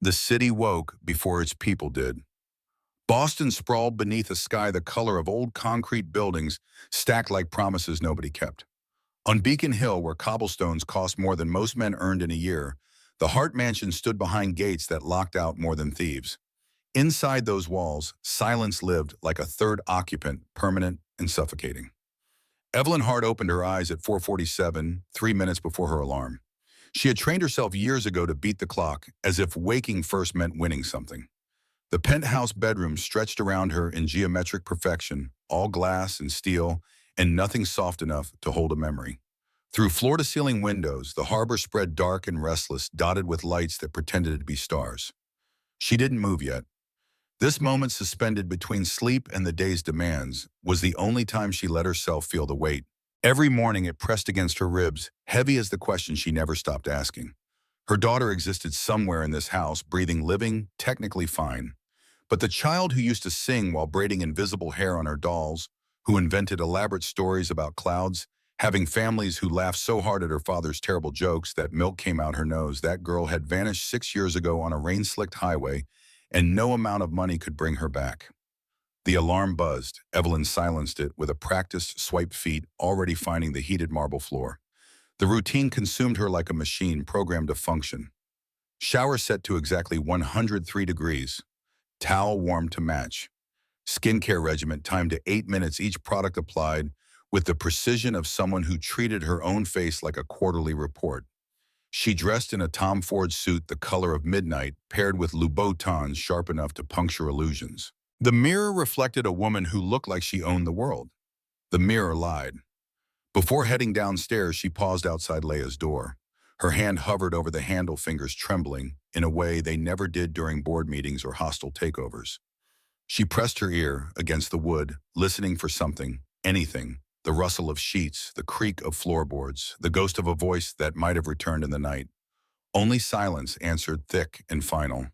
The city woke before its people did. Boston sprawled beneath a sky the color of old concrete buildings stacked like promises nobody kept. On Beacon Hill, where cobblestones cost more than most men earned in a year, the Hart Mansion stood behind gates that locked out more than thieves. Inside those walls, silence lived like a third occupant, permanent and suffocating. Evelyn Hart opened her eyes at 4:47, 3 minutes before her alarm. She had trained herself years ago to beat the clock, as if waking first meant winning something. The penthouse bedroom stretched around her in geometric perfection, all glass and steel, and nothing soft enough to hold a memory. Through floor-to-ceiling windows, the harbor spread dark and restless, dotted with lights that pretended to be stars. She didn't move yet. This moment, suspended between sleep and the day's demands, was the only time she let herself feel the weight. Every morning it pressed against her ribs, heavy as the question she never stopped asking. Her daughter existed somewhere in this house, breathing, living, technically fine. But the child who used to sing while braiding invisible hair on her dolls, who invented elaborate stories about clouds, having families who laughed so hard at her father's terrible jokes that milk came out her nose, that girl had vanished 6 years ago on a rain-slicked highway, and no amount of money could bring her back. The alarm buzzed. Evelyn silenced it with a practiced swipe feet, already finding the heated marble floor. The routine consumed her like a machine programmed to function. Shower set to exactly 103 degrees. Towel warmed to match. Skincare regimen timed to 8 minutes, each product applied with the precision of someone who treated her own face like a quarterly report. She dressed in a Tom Ford suit the color of midnight, paired with Louboutins sharp enough to puncture illusions. The mirror reflected a woman who looked like she owned the world. The mirror lied. Before heading downstairs, she paused outside Leia's door. Her hand hovered over the handle, fingers trembling, in a way they never did during board meetings or hostile takeovers. She pressed her ear against the wood, listening for something, anything, the rustle of sheets, the creak of floorboards, the ghost of a voice that might have returned in the night. Only silence answered, thick and final.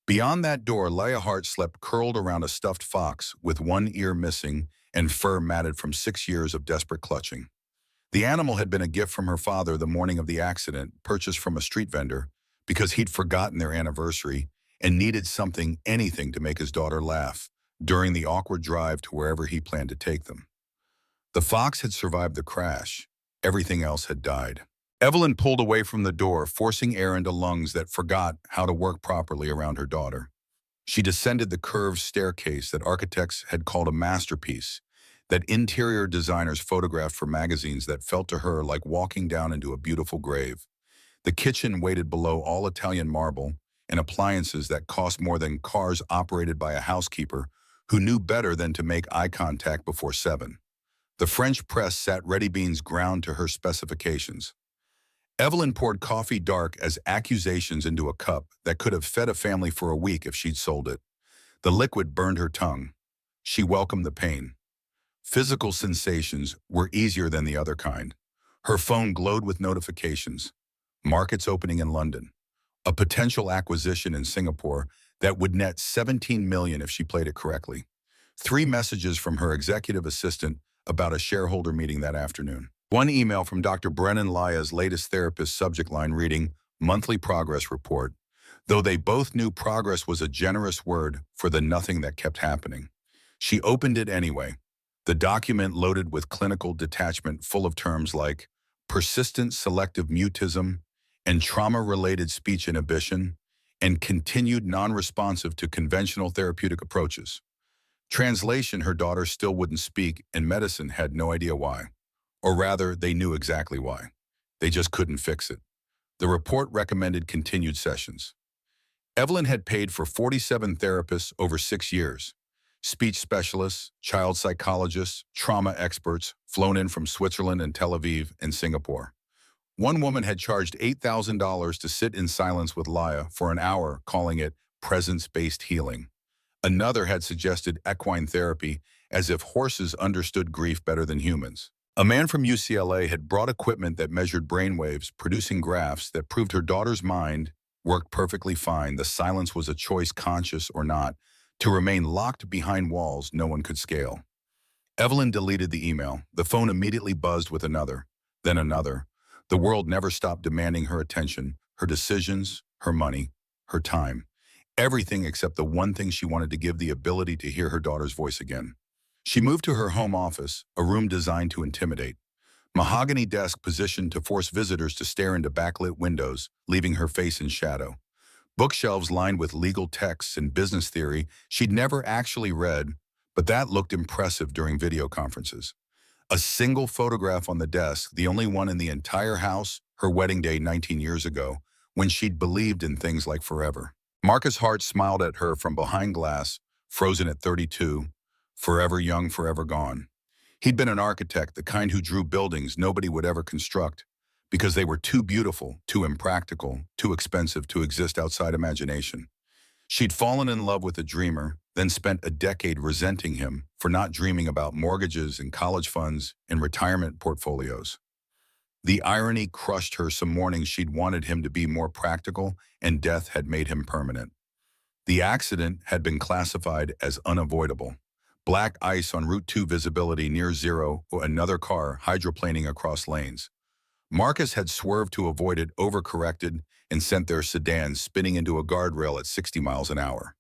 Beyond that door, Leia Hart slept curled around a stuffed fox with one ear missing and fur matted from 6 years of desperate clutching. The animal had been a gift from her father the morning of the accident, purchased from a street vendor, because he'd forgotten their anniversary and needed something, anything, to make his daughter laugh during the awkward drive to wherever he planned to take them. The fox had survived the crash. Everything else had died. Evelyn pulled away from the door, forcing air into lungs that forgot how to work properly around her daughter. She descended the curved staircase that architects had called a masterpiece, that interior designers photographed for magazines, that felt to her like walking down into a beautiful grave. The kitchen waited below all Italian marble and appliances that cost more than cars operated by a housekeeper who knew better than to make eye contact before 7. The French press sat ready, beans ground to her specifications. Evelyn poured coffee dark as accusations into a cup that could have fed a family for a week if she'd sold it. The liquid burned her tongue. She welcomed the pain. Physical sensations were easier than the other kind. Her phone glowed with notifications. Markets opening in London. A potential acquisition in Singapore that would net $17 million if she played it correctly. 3 messages from her executive assistant about a shareholder meeting that afternoon. 1 email from Dr. Brennan Leia's latest therapist, subject line reading, monthly progress report, though they both knew progress was a generous word for the nothing that kept happening. She opened it anyway. The document loaded with clinical detachment, full of terms like persistent selective mutism and trauma-related speech inhibition and continued non-responsive to conventional therapeutic approaches. Translation: her daughter still wouldn't speak, and medicine had no idea why. Or rather, they knew exactly why. They just couldn't fix it. The report recommended continued sessions. Evelyn had paid for 47 therapists over 6 years. Speech specialists, child psychologists, trauma experts, flown in from Switzerland and Tel Aviv and Singapore. One woman had charged $8,000 to sit in silence with Leia for an hour, calling it presence-based healing. Another had suggested equine therapy, as if horses understood grief better than humans. A man from UCLA had brought equipment that measured brainwaves, producing graphs that proved her daughter's mind worked perfectly fine. The silence was a choice, conscious or not, to remain locked behind walls no one could scale. Evelyn deleted the email. The phone immediately buzzed with another, then another. The world never stopped demanding her attention, her decisions, her money, her time. Everything except the one thing she wanted to give: the ability to hear her daughter's voice again. She moved to her home office, a room designed to intimidate. Mahogany desk positioned to force visitors to stare into backlit windows, leaving her face in shadow. Bookshelves lined with legal texts and business theory she'd never actually read, but that looked impressive during video conferences. A single photograph on the desk, the only one in the entire house, her wedding day 19 years ago, when she'd believed in things like forever. Marcus Hart smiled at her from behind glass, frozen at 32, forever young, forever gone. He'd been an architect, the kind who drew buildings nobody would ever construct, because they were too beautiful, too impractical, too expensive to exist outside imagination. She'd fallen in love with a dreamer, then spent a decade resenting him for not dreaming about mortgages and college funds and retirement portfolios. The irony crushed her. Some mornings she'd wanted him to be more practical, and death had made him permanent. The accident had been classified as unavoidable. Black ice on Route 2 visibility near zero, or another car hydroplaning across lanes. Marcus had swerved to avoid it, overcorrected, and sent their sedan spinning into a guardrail at 60 miles an hour.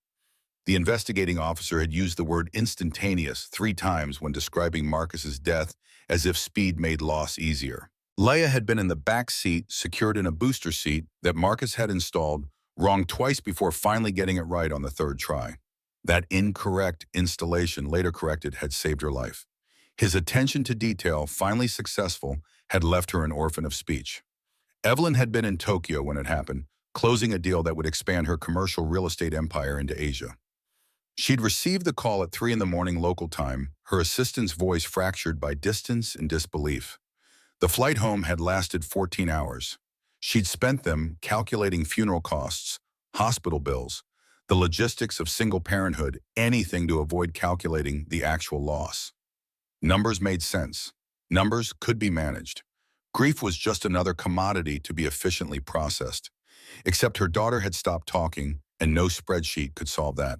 The investigating officer had used the word instantaneous 3 times when describing Marcus's death, as if speed made loss easier. Leia had been in the back seat, secured in a booster seat that Marcus had installed, wrong twice before finally getting it right on the 3rd try. That incorrect installation, later corrected, had saved her life. His attention to detail, finally successful, had left her an orphan of speech. Evelyn had been in Tokyo when it happened, closing a deal that would expand her commercial real estate empire into Asia. She'd received the call at 3 in the morning local time, her assistant's voice fractured by distance and disbelief. The flight home had lasted 14 hours. She'd spent them calculating funeral costs, hospital bills, the logistics of single parenthood, anything to avoid calculating the actual loss. Numbers made sense. Numbers could be managed. Grief was just another commodity to be efficiently processed. Except her daughter had stopped talking, and no spreadsheet could solve that.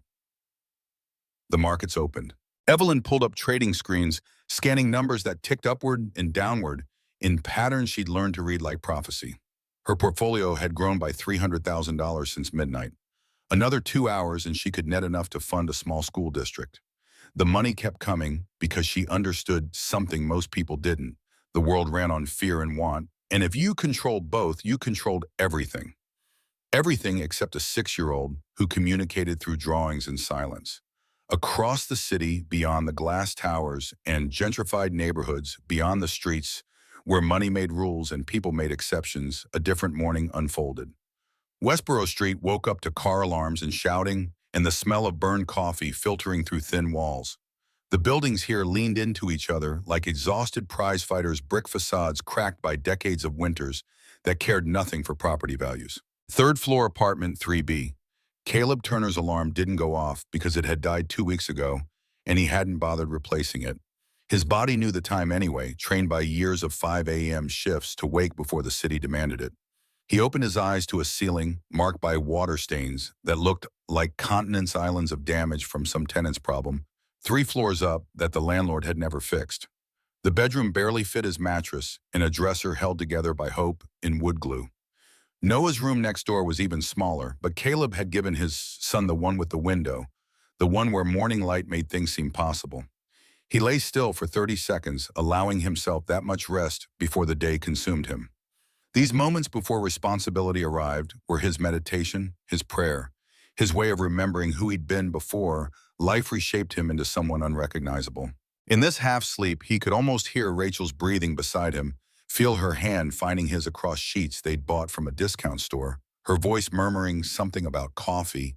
The markets opened. Evelyn pulled up trading screens, scanning numbers that ticked upward and downward in patterns she'd learned to read like prophecy. Her portfolio had grown by $300,000 since midnight. Another 2 hours and she could net enough to fund a small school district. The money kept coming because she understood something most people didn't. The world ran on fear and want, and if you controlled both, you controlled everything. Everything except a 6-year-old who communicated through drawings and silence. Across the city, beyond the glass towers and gentrified neighborhoods, beyond the streets, where money made rules and people made exceptions, a different morning unfolded. Westboro Street woke up to car alarms and shouting, and the smell of burned coffee filtering through thin walls. The buildings here leaned into each other like exhausted prize fighters, brick facades cracked by decades of winters that cared nothing for property values. 3rd floor apartment 3B. Caleb Turner's alarm didn't go off because it had died 2 weeks ago, and he hadn't bothered replacing it. His body knew the time anyway, trained by years of 5 a.m. shifts to wake before the city demanded it. He opened his eyes to a ceiling marked by water stains that looked like continents, islands of damage from some tenant's problem, 3 floors up, that the landlord had never fixed. The bedroom barely fit his mattress, and a dresser held together by hope in wood glue. Noah's room next door was even smaller, but Caleb had given his son the one with the window, the one where morning light made things seem possible. He lay still for 30 seconds, allowing himself that much rest before the day consumed him. These moments before responsibility arrived were his meditation, his prayer, his way of remembering who he'd been before life reshaped him into someone unrecognizable. In this half-sleep, he could almost hear Rachel's breathing beside him, feel her hand finding his across sheets they'd bought from a discount store, her voice murmuring something about coffee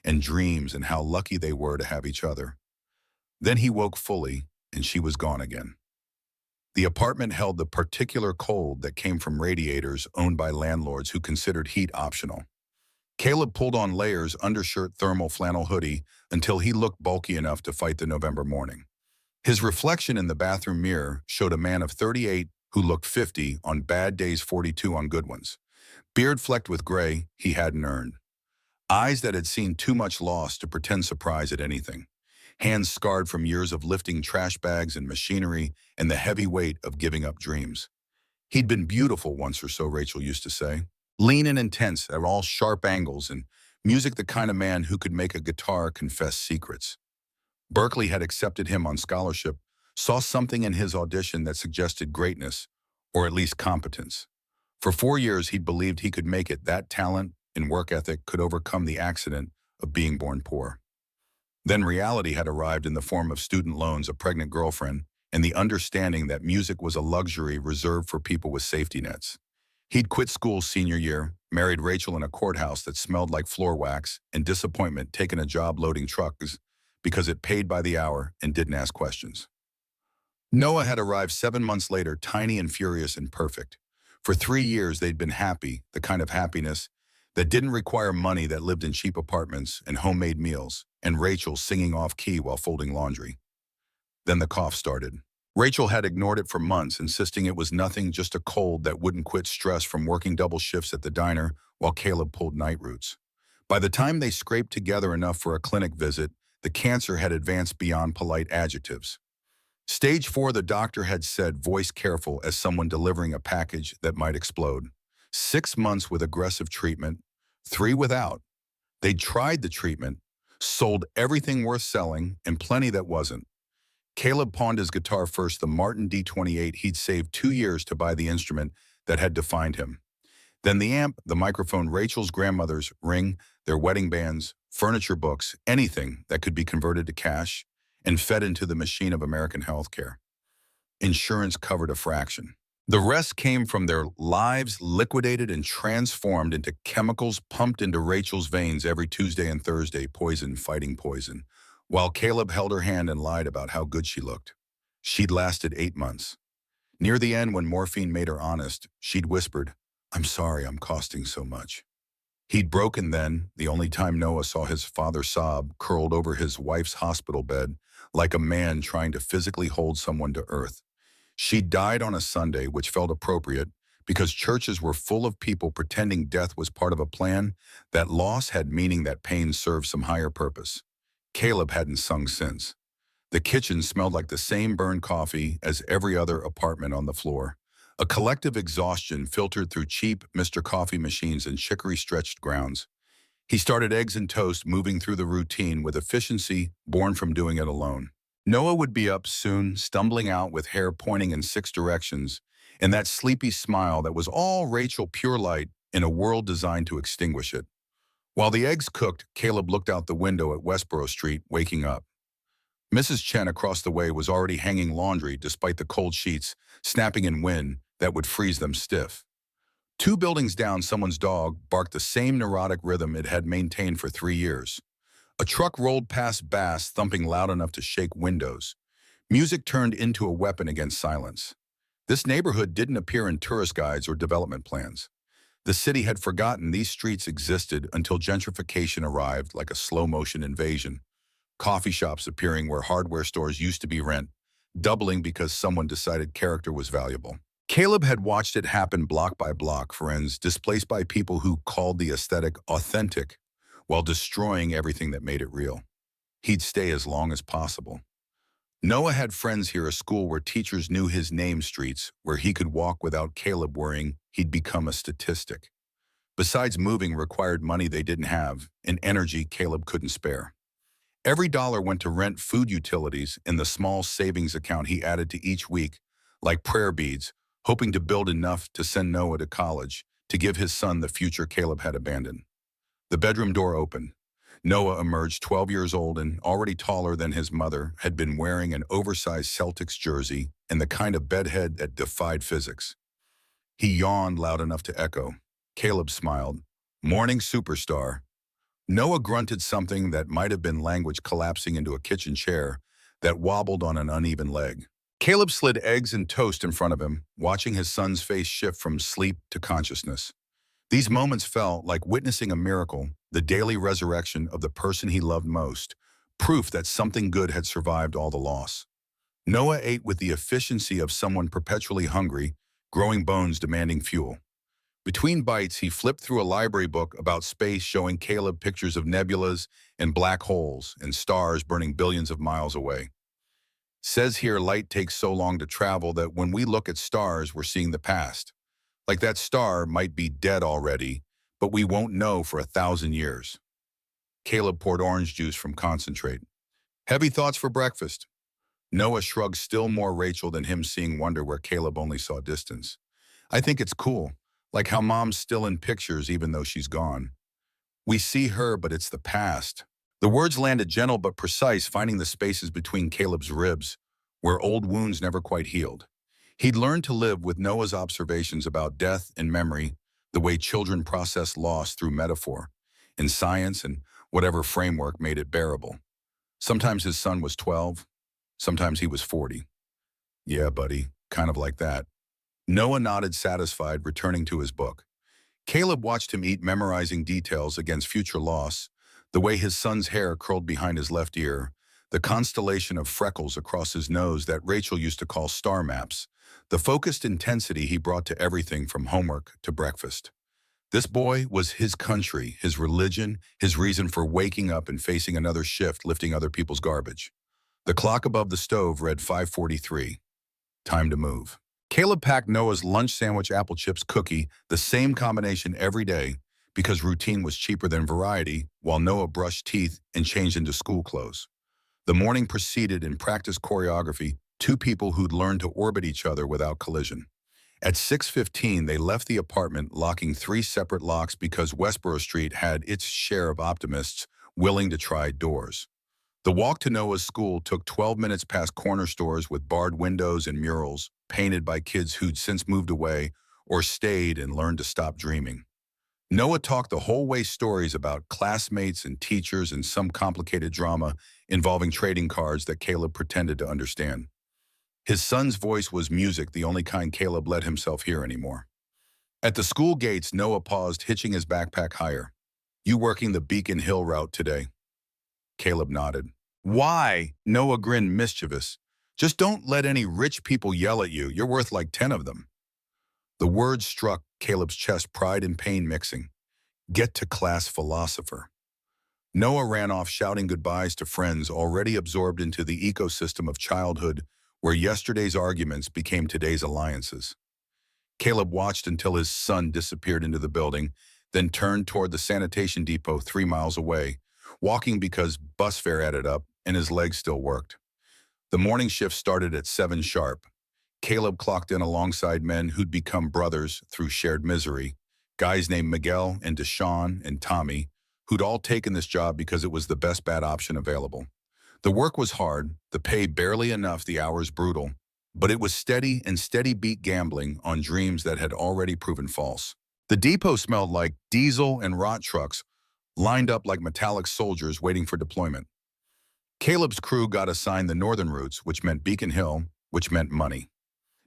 and dreams and how lucky they were to have each other. Then he woke fully, and she was gone again. The apartment held the particular cold that came from radiators owned by landlords who considered heat optional. Caleb pulled on layers, undershirt, thermal flannel hoodie, until he looked bulky enough to fight the November morning. His reflection in the bathroom mirror showed a man of 38 who looked 50 on bad days, 42 on good ones. Beard flecked with gray he hadn't earned. Eyes that had seen too much loss to pretend surprise at anything. Hands scarred from years of lifting trash bags and machinery and the heavy weight of giving up dreams. He'd been beautiful once or so, Rachel used to say. Lean and intense at all sharp angles and Music, the kind of man who could make a guitar confess secrets. Berkeley had accepted him on scholarship, saw something in his audition that suggested greatness, or at least competence. For 4 years, he'd believed he could make it. That talent and work ethic could overcome the accident of being born poor. Then reality had arrived in the form of student loans, a pregnant girlfriend, and the understanding that music was a luxury reserved for people with safety nets. He'd quit school senior year, married Rachel in a courthouse that smelled like floor wax, and disappointment taken a job loading trucks because it paid by the hour and didn't ask questions. Noah had arrived 7 months later, tiny and furious and perfect. For 3 years, they'd been happy, the kind of happiness that didn't require money, that lived in cheap apartments and homemade meals, and Rachel singing off-key while folding laundry. Then the cough started. Rachel had ignored it for months, insisting it was nothing, just a cold that wouldn't quit, stress from working double shifts at the diner while Caleb pulled night routes. By the time they scraped together enough for a clinic visit, the cancer had advanced beyond polite adjectives. Stage 4, the doctor had said, voice careful as someone delivering a package that might explode. 6 months with aggressive treatment, 3 without. They'd tried the treatment, sold everything worth selling, and plenty that wasn't. Caleb pawned his guitar first, the Martin D28. He'd saved 2 years to buy the instrument that had defined him. Then the amp, the microphone, Rachel's grandmother's ring, their wedding bands, furniture, books, anything that could be converted to cash and fed into the machine of American healthcare. Insurance covered a fraction. The rest came from their lives liquidated and transformed into chemicals pumped into Rachel's veins every Tuesday and Thursday, poison fighting poison, while Caleb held her hand and lied about how good she looked. She'd lasted 8 months. Near the end, when morphine made her honest, she'd whispered, "I'm sorry I'm costing so much." He'd broken then, the only time Noah saw his father sob, curled over his wife's hospital bed, like a man trying to physically hold someone to earth. She died on a Sunday, which felt appropriate because churches were full of people pretending death was part of a plan, that loss had meaning, that pain served some higher purpose. Caleb hadn't sung since. The kitchen smelled like the same burned coffee as every other apartment on the floor. A collective exhaustion filtered through cheap Mr. Coffee machines and chicory-stretched grounds. He started eggs and toast, moving through the routine with efficiency born from doing it alone. Noah would be up soon, stumbling out with hair pointing in 6 directions, and that sleepy smile that was all Rachel, pure light in a world designed to extinguish it. While the eggs cooked, Caleb looked out the window at Westboro Street, waking up. Mrs. Chen across the way was already hanging laundry despite the cold sheets, snapping in wind that would freeze them stiff. 2 buildings down, someone's dog barked the same neurotic rhythm it had maintained for 3 years. A truck rolled past Bass, thumping loud enough to shake windows. Music turned into a weapon against silence. This neighborhood didn't appear in tourist guides or development plans. The city had forgotten these streets existed until gentrification arrived like a slow-motion invasion. Coffee shops appearing where hardware stores used to be, rent doubling because someone decided character was valuable. Caleb had watched it happen block by block, friends displaced by people who called the aesthetic authentic while destroying everything that made it real. He'd stay as long as possible. Noah had friends here, a school where teachers knew his name, streets where he could walk without Caleb worrying he'd become a statistic. Besides, moving required money they didn't have, and energy Caleb couldn't spare. Every dollar went to rent, food, utilities, and the small savings account he added to each week, like prayer beads, hoping to build enough to send Noah to college, to give his son the future Caleb had abandoned. The bedroom door opened. Noah emerged, 12 years old and already taller than his mother, had been wearing an oversized Celtics jersey and the kind of bedhead that defied physics. He yawned loud enough to echo. Caleb smiled. "Morning, superstar." Noah grunted something that might have been language, collapsing into a kitchen chair that wobbled on an uneven leg. Caleb slid eggs and toast in front of him, watching his son's face shift from sleep to consciousness. These moments felt like witnessing a miracle, the daily resurrection of the person he loved most, proof that something good had survived all the loss. Noah ate with the efficiency of someone perpetually hungry, growing bones demanding fuel. Between bites, he flipped through a library book about space, showing Caleb pictures of nebulas and black holes and stars burning billions of miles away. Says here, light takes so long to travel that when we look at stars, we're seeing the past. Like that star might be dead already, but we won't know for 1,000 years. Caleb poured orange juice from concentrate. Heavy thoughts for breakfast. Noah shrugged, still more Rachel than him, seeing wonder where Caleb only saw distance. I think it's cool, like how mom's still in pictures even though she's gone. We see her, but it's the past. The words landed gentle but precise, finding the spaces between Caleb's ribs, where old wounds never quite healed. He'd learned to live with Noah's observations about death and memory, the way children process loss through metaphor, in science and whatever framework made it bearable. Sometimes his son was 12, sometimes he was 40. Yeah, buddy, kind of like that. Noah nodded, satisfied, returning to his book. Caleb watched him eat, memorizing details against future loss, the way his son's hair curled behind his left ear, the constellation of freckles across his nose that Rachel used to call star maps, the focused intensity he brought to everything from homework to breakfast. This boy was his country, his religion, his reason for waking up and facing another shift, lifting other people's garbage. The clock above the stove read 5:43. Time to move. Caleb packed Noah's lunch sandwich, apple chips, cookie, the same combination every day, because routine was cheaper than variety, while Noah brushed teeth and changed into school clothes. The morning proceeded in practice choreography, two people who'd learned to orbit each other without collision. At 6:15, they left the apartment, locking three separate locks because Westboro Street had its share of optimists willing to try doors. The walk to Noah's school took 12 minutes past corner stores with barred windows and murals painted by kids who'd since moved away or stayed and learned to stop dreaming. Noah talked the whole way, stories about classmates and teachers and some complicated drama involving trading cards that Caleb pretended to understand. His son's voice was music, the only kind Caleb let himself hear anymore. At the school gates, Noah paused, hitching his backpack higher. "You working the Beacon Hill route today?" Caleb nodded. "Why?" Noah grinned, mischievous. "Just don't let any rich people yell at you. You're worth like 10 of them." The words struck Caleb's chest, pride and pain mixing. Get to class, philosopher. Noah ran off, shouting goodbyes to friends already absorbed into the ecosystem of childhood, where yesterday's arguments became today's alliances. Caleb watched until his son disappeared into the building, then turned toward the sanitation depot 3 miles away, walking because bus fare added up and his legs still worked. The morning shift started at 7 sharp. Caleb clocked in alongside men who'd become brothers through shared misery, guys named Miguel and Deshaun and Tommy, who'd all taken this job because it was the best bad option available. The work was hard, the pay barely enough, the hours brutal, but it was steady, and steady beat gambling on dreams that had already proven false. The depot smelled like diesel and rot trucks, lined up like metallic soldiers waiting for deployment. Caleb's crew got assigned the northern routes, which meant Beacon Hill, which meant money.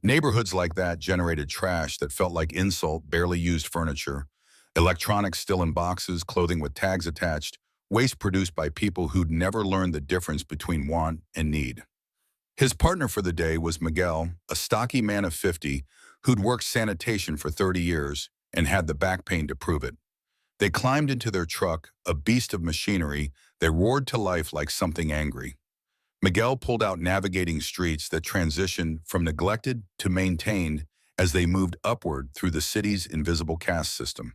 Neighborhoods like that generated trash that felt like insult, barely used furniture, electronics still in boxes, clothing with tags attached, waste produced by people who'd never learned the difference between want and need. His partner for the day was Miguel, a stocky man of 50 who'd worked sanitation for 30 years and had the back pain to prove it. They climbed into their truck, a beast of machinery that roared to life like something angry. Miguel pulled out, navigating streets that transitioned from neglected to maintained as they moved upward through the city's invisible caste system.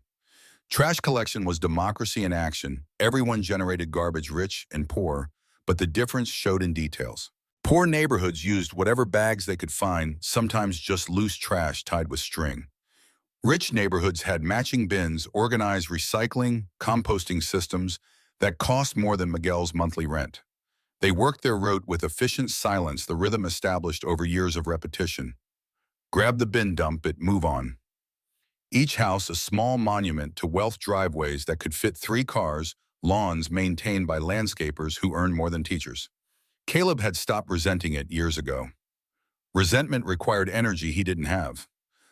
Trash collection was democracy in action. Everyone generated garbage, rich and poor, but the difference showed in details. Poor neighborhoods used whatever bags they could find, sometimes just loose trash tied with string. Rich neighborhoods had matching bins, organized recycling, composting systems that cost more than Miguel's monthly rent. They worked their route with efficient silence, the rhythm established over years of repetition. Grab the bin, dump it, move on. Each house a small monument to wealth, driveways that could fit 3 cars, lawns maintained by landscapers who earned more than teachers. Caleb had stopped resenting it years ago. Resentment required energy he didn't have.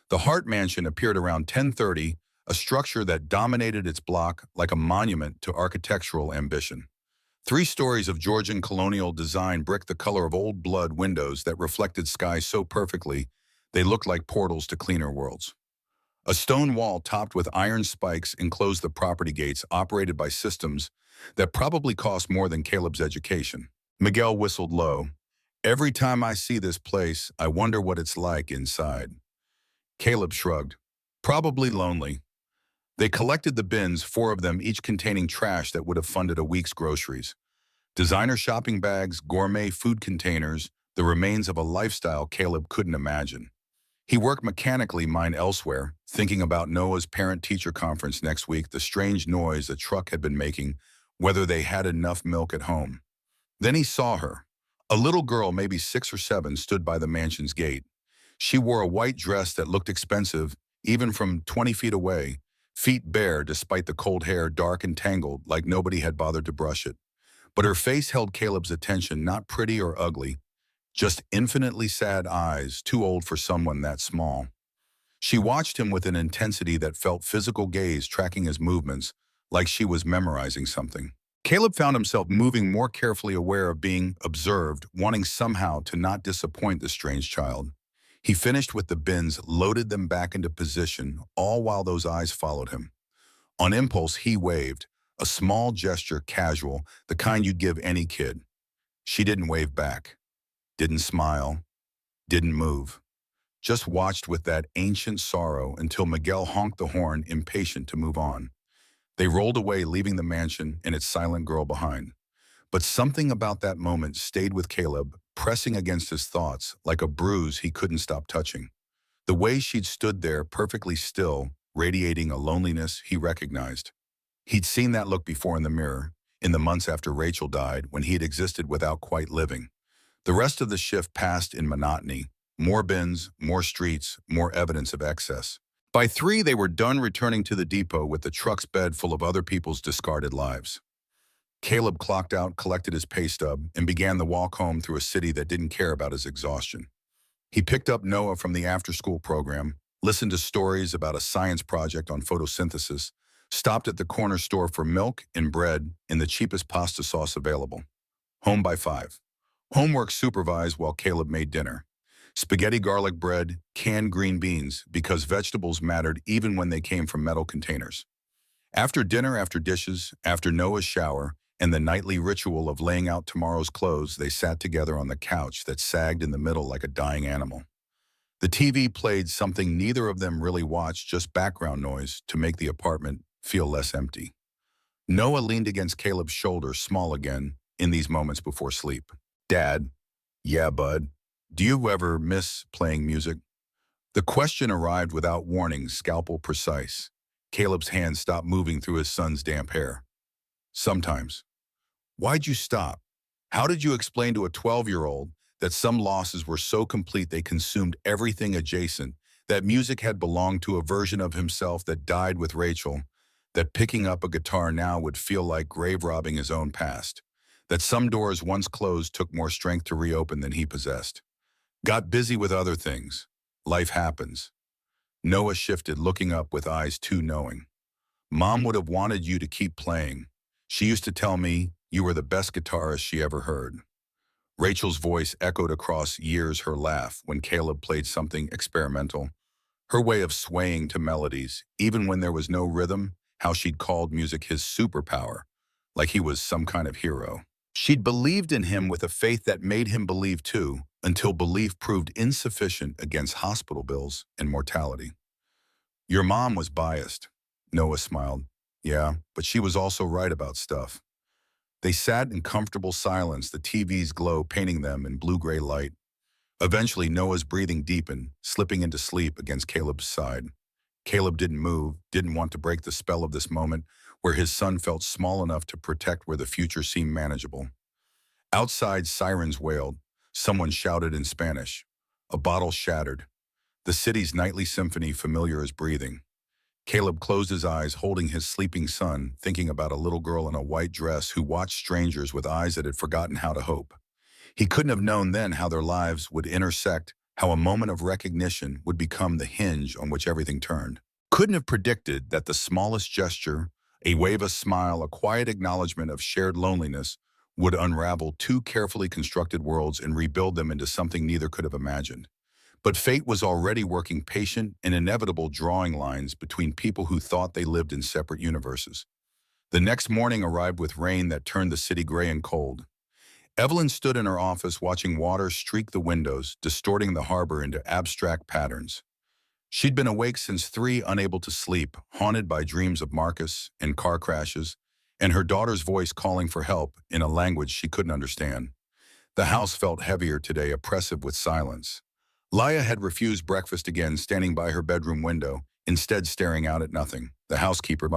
The Hart Mansion appeared around 10:30, a structure that dominated its block like a monument to architectural ambition. 3 stories of Georgian colonial design, brick the color of old blood, windows that reflected sky so perfectly they looked like portals to cleaner worlds. A stone wall topped with iron spikes enclosed the property gates, operated by systems that probably cost more than Caleb's education. Miguel whistled low. "Every time I see this place, I wonder what it's like inside." Caleb shrugged. "Probably lonely." They collected the bins, 4 of them, each containing trash that would have funded a week's groceries. Designer shopping bags, gourmet food containers, the remains of a lifestyle Caleb couldn't imagine. He worked mechanically, mind elsewhere, thinking about Noah's parent-teacher conference next week, the strange noise the truck had been making, whether they had enough milk at home. Then he saw her. A little girl, maybe 6 or 7, stood by the mansion's gate. She wore a white dress that looked expensive, even from 20 feet away, feet bare despite the cold hair dark and tangled like nobody had bothered to brush it. But her face held Caleb's attention, not pretty or ugly, just infinitely sad eyes, too old for someone that small. She watched him with an intensity that felt physical gaze tracking his movements, like she was memorizing something. Caleb found himself moving more carefully, aware of being observed, wanting somehow to not disappoint the strange child. He finished with the bins, loaded them back into position, all while those eyes followed him. On impulse, he waved, a small gesture, casual, the kind you'd give any kid. She didn't wave back, didn't smile, didn't move. Just watched with that ancient sorrow until Miguel honked the horn, impatient to move on. They rolled away, leaving the mansion and its silent girl behind. But something about that moment stayed with Caleb, pressing against his thoughts like a bruise he couldn't stop touching. The way she'd stood there, perfectly still, radiating a loneliness he recognized. He'd seen that look before in the mirror, in the months after Rachel died, when he had existed without quite living. The rest of the shift passed in monotony. More bins, more streets, more evidence of excess. By 3, they were done, returning to the depot with the truck's bed full of other people's discarded lives. Caleb clocked out, collected his pay stub, and began the walk home through a city that didn't care about his exhaustion. He picked up Noah from the after-school program, listened to stories about a science project on photosynthesis, stopped at the corner store for milk and bread in the cheapest pasta sauce available. Home by 5. Homework supervised while Caleb made dinner. Spaghetti, garlic bread, canned green beans, because vegetables mattered even when they came from metal containers. After dinner, after dishes, after Noah's shower, and the nightly ritual of laying out tomorrow's clothes, they sat together on the couch that sagged in the middle like a dying animal. The TV played something neither of them really watched, just background noise to make the apartment feel less empty. Noah leaned against Caleb's shoulder, small again, in these moments before sleep. Dad, yeah, bud, do you ever miss playing music? The question arrived without warning, scalpel precise. Caleb's hand stopped moving through his son's damp hair. Sometimes. Why'd you stop? How did you explain to a 12-year-old that some losses were so complete they consumed everything adjacent, that music had belonged to a version of himself that died with Rachel, that picking up a guitar now would feel like grave robbing his own past, that some doors once closed took more strength to reopen than he possessed? Got busy with other things. Life happens. Noah shifted, looking up with eyes too knowing. Mom would have wanted you to keep playing. She used to tell me you were the best guitarist she ever heard. Rachel's voice echoed across years, her laugh when Caleb played something experimental, her way of swaying to melodies, even when there was no rhythm, how she'd called music his superpower, like he was some kind of hero. She'd believed in him with a faith that made him believe too, until belief proved insufficient against hospital bills and mortality. Your mom was biased. Noah smiled. Yeah, but she was also right about stuff. They sat in comfortable silence, the TV's glow painting them in blue-gray light. Eventually, Noah's breathing deepened, slipping into sleep against Caleb's side. Caleb didn't move, didn't want to break the spell of this moment where his son felt small enough to protect where the future seemed manageable. Outside, sirens wailed. Someone shouted in Spanish. A bottle shattered. The city's nightly symphony, familiar as breathing. Caleb closed his eyes, holding his sleeping son, thinking about a little girl in a white dress who watched strangers with eyes that had forgotten how to hope. He couldn't have known then how their lives would intersect, how a moment of recognition would become the hinge on which everything turned. Couldn't have predicted that the smallest gesture, a wave, a smile, a quiet acknowledgement of shared loneliness, would unravel 2 carefully constructed worlds and rebuild them into something neither could have imagined. But fate was already working patient and inevitable drawing lines between people who thought they lived in separate universes. The next morning arrived with rain that turned the city gray and cold. Evelyn stood in her office watching water streak the windows, distorting the harbor into abstract patterns. She'd been awake since 3, unable to sleep, haunted by dreams of Marcus and car crashes, and her daughter's voice calling for help in a language she couldn't understand. The house felt heavier today, oppressive with silence. Laya had refused breakfast again, standing by her bedroom window, instead staring out at nothing. The housekeeper,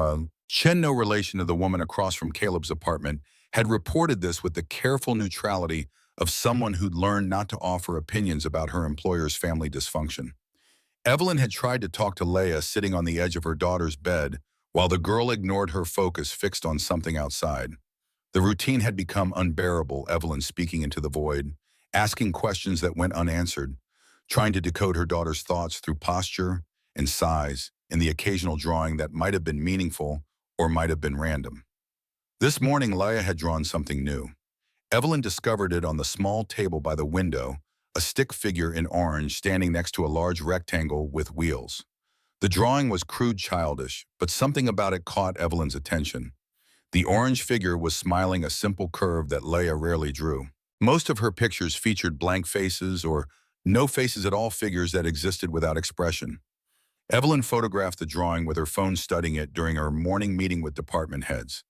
Chen, no relation to the woman across from Caleb's apartment, had reported this with the careful neutrality of someone who'd learned not to offer opinions about her employer's family dysfunction. Evelyn had tried to talk to Leia sitting on the edge of her daughter's bed, while the girl ignored her focus fixed on something outside. The routine had become unbearable, Evelyn speaking into the void, asking questions that went unanswered, trying to decode her daughter's thoughts through posture and size and the occasional drawing that might have been meaningful or might have been random. This morning, Leia had drawn something new. Evelyn discovered it on the small table by the window, a stick figure in orange standing next to a large rectangle with wheels. The drawing was crude, childish, but something about it caught Evelyn's attention. The orange figure was smiling, a simple curve that Leia rarely drew. Most of her pictures featured blank faces or no faces at all, figures that existed without expression. Evelyn photographed the drawing with her phone, studying it during her morning meeting with department heads.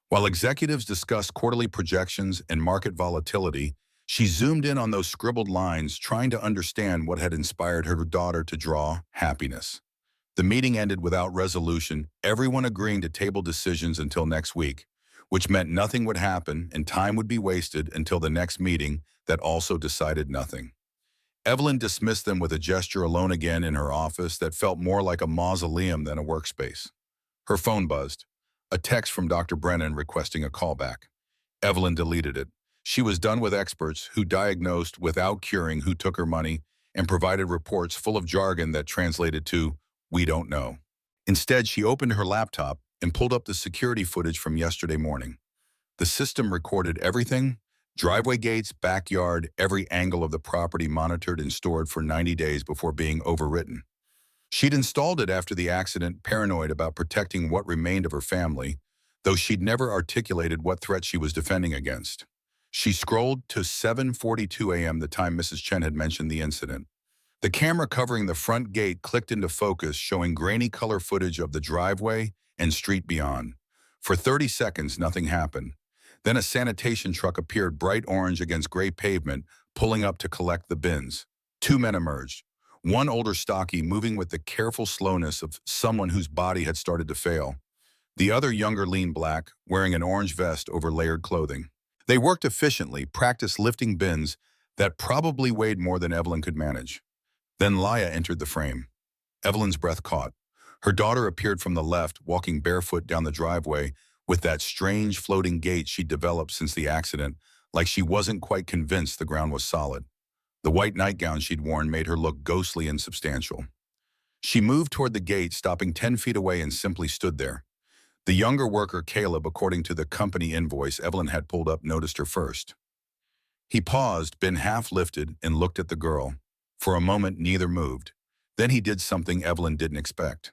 While executives discussed quarterly projections and market volatility, she zoomed in on those scribbled lines, trying to understand what had inspired her daughter to draw happiness. The meeting ended without resolution, everyone agreeing to table decisions until next week, which meant nothing would happen and time would be wasted until the next meeting that also decided nothing. Evelyn dismissed them with a gesture, alone again in her office that felt more like a mausoleum than a workspace. Her phone buzzed. A text from Dr. Brennan requesting a callback. Evelyn deleted it. She was done with experts who diagnosed without curing, who took her money, and provided reports full of jargon that translated to, "We don't know." Instead, she opened her laptop and pulled up the security footage from yesterday morning. The system recorded everything: driveway gates, backyard, every angle of the property monitored and stored for 90 days before being overwritten. She'd installed it after the accident, paranoid about protecting what remained of her family, though she'd never articulated what threat she was defending against. She scrolled to 7:42 a.m., the time Mrs. Chen had mentioned the incident. The camera covering the front gate clicked into focus, showing grainy color footage of the driveway and street beyond. For 30 seconds, nothing happened. Then a sanitation truck appeared, bright orange against gray pavement, pulling up to collect the bins. 2 men emerged. One older, stocky, moving with the careful slowness of someone whose body had started to fail. The other younger, lean, black, wearing an orange vest over layered clothing. They worked efficiently, practiced lifting bins that probably weighed more than Evelyn could manage. Then Laya entered the frame. Evelyn's breath caught. Her daughter appeared from the left, walking barefoot down the driveway with that strange floating gait she'd developed since the accident, like she wasn't quite convinced the ground was solid. The white nightgown she'd worn made her look ghostly and substantial. She moved toward the gate, stopping 10 feet away, and simply stood there. The younger worker, Caleb, according to the company invoice Evelyn had pulled up, noticed her first. He paused, bin half lifted, and looked at the girl. For a moment, neither moved. Then he did something Evelyn didn't expect.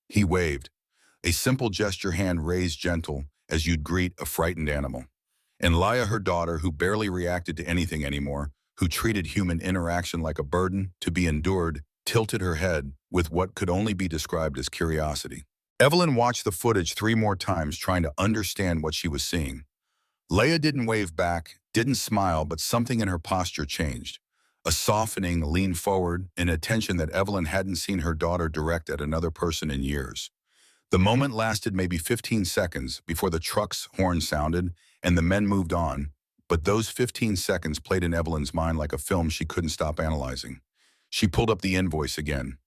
He waved. A simple gesture, hand raised, gentle, as you'd greet a frightened animal. And Laya, her daughter, who barely reacted to anything anymore, who treated human interaction like a burden to be endured, tilted her head with what could only be described as curiosity. Evelyn watched the footage 3 more times, trying to understand what she was seeing. Leia didn't wave back, didn't smile, but something in her posture changed. A softening, lean forward, an attention that Evelyn hadn't seen her daughter direct at another person in years. The moment lasted maybe 15 seconds before the truck's horn sounded and the men moved on, but those 15 seconds played in Evelyn's mind like a film she couldn't stop analyzing. She pulled up the invoice again.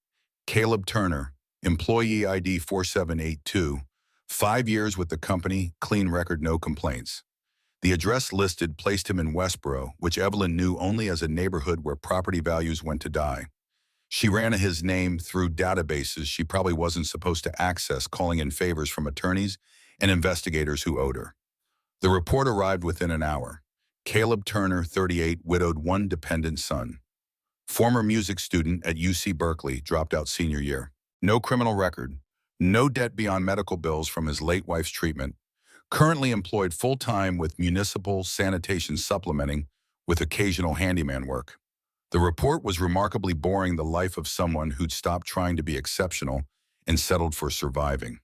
Caleb Turner, employee ID 4782, 5 years with the company, clean record, no complaints. The address listed placed him in Westboro, which Evelyn knew only as a neighborhood where property values went to die. She ran his name through databases she probably wasn't supposed to access, calling in favors from attorneys and investigators who owed her. The report arrived within an hour. Caleb Turner, 38, widowed, 1 dependent son. Former music student at UC Berkeley, dropped out senior year. No criminal record. No debt beyond medical bills from his late wife's treatment. Currently employed full-time with municipal sanitation, supplementing with occasional handyman work. The report was remarkably boring, the life of someone who'd stopped trying to be exceptional and settled for surviving.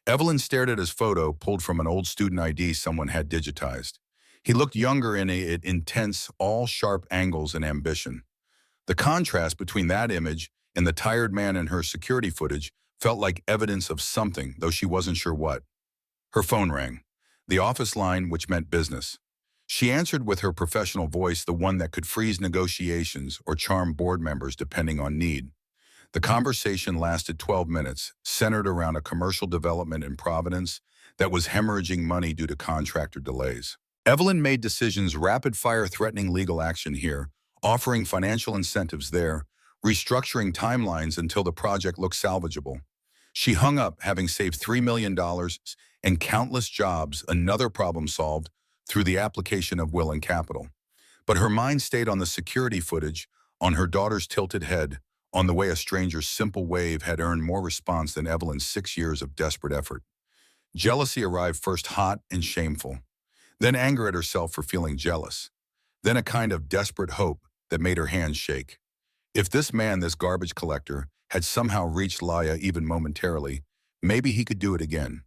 Evelyn stared at his photo pulled from an old student ID someone had digitized. He looked younger in it intense, all sharp angles and ambition. The contrast between that image and the tired man in her security footage felt like evidence of something, though she wasn't sure what. Her phone rang. The office line, which meant business. She answered with her professional voice, the one that could freeze negotiations or charm board members depending on need. The conversation lasted 12 minutes, centered around a commercial development in Providence that was hemorrhaging money due to contractor delays. Evelyn made decisions, rapid-fire threatening legal action here, offering financial incentives there, restructuring timelines until the project looked salvageable. She hung up, having saved $3 million and countless jobs, another problem solved through the application of will and capital. But her mind stayed on the security footage, on her daughter's tilted head, on the way a stranger's simple wave had earned more response than Evelyn's 6 years of desperate effort. Jealousy arrived first, hot and shameful, then anger at herself for feeling jealous, then a kind of desperate hope that made her hands shake. If this man, this garbage collector, had somehow reached Laya even momentarily, maybe he could do it again.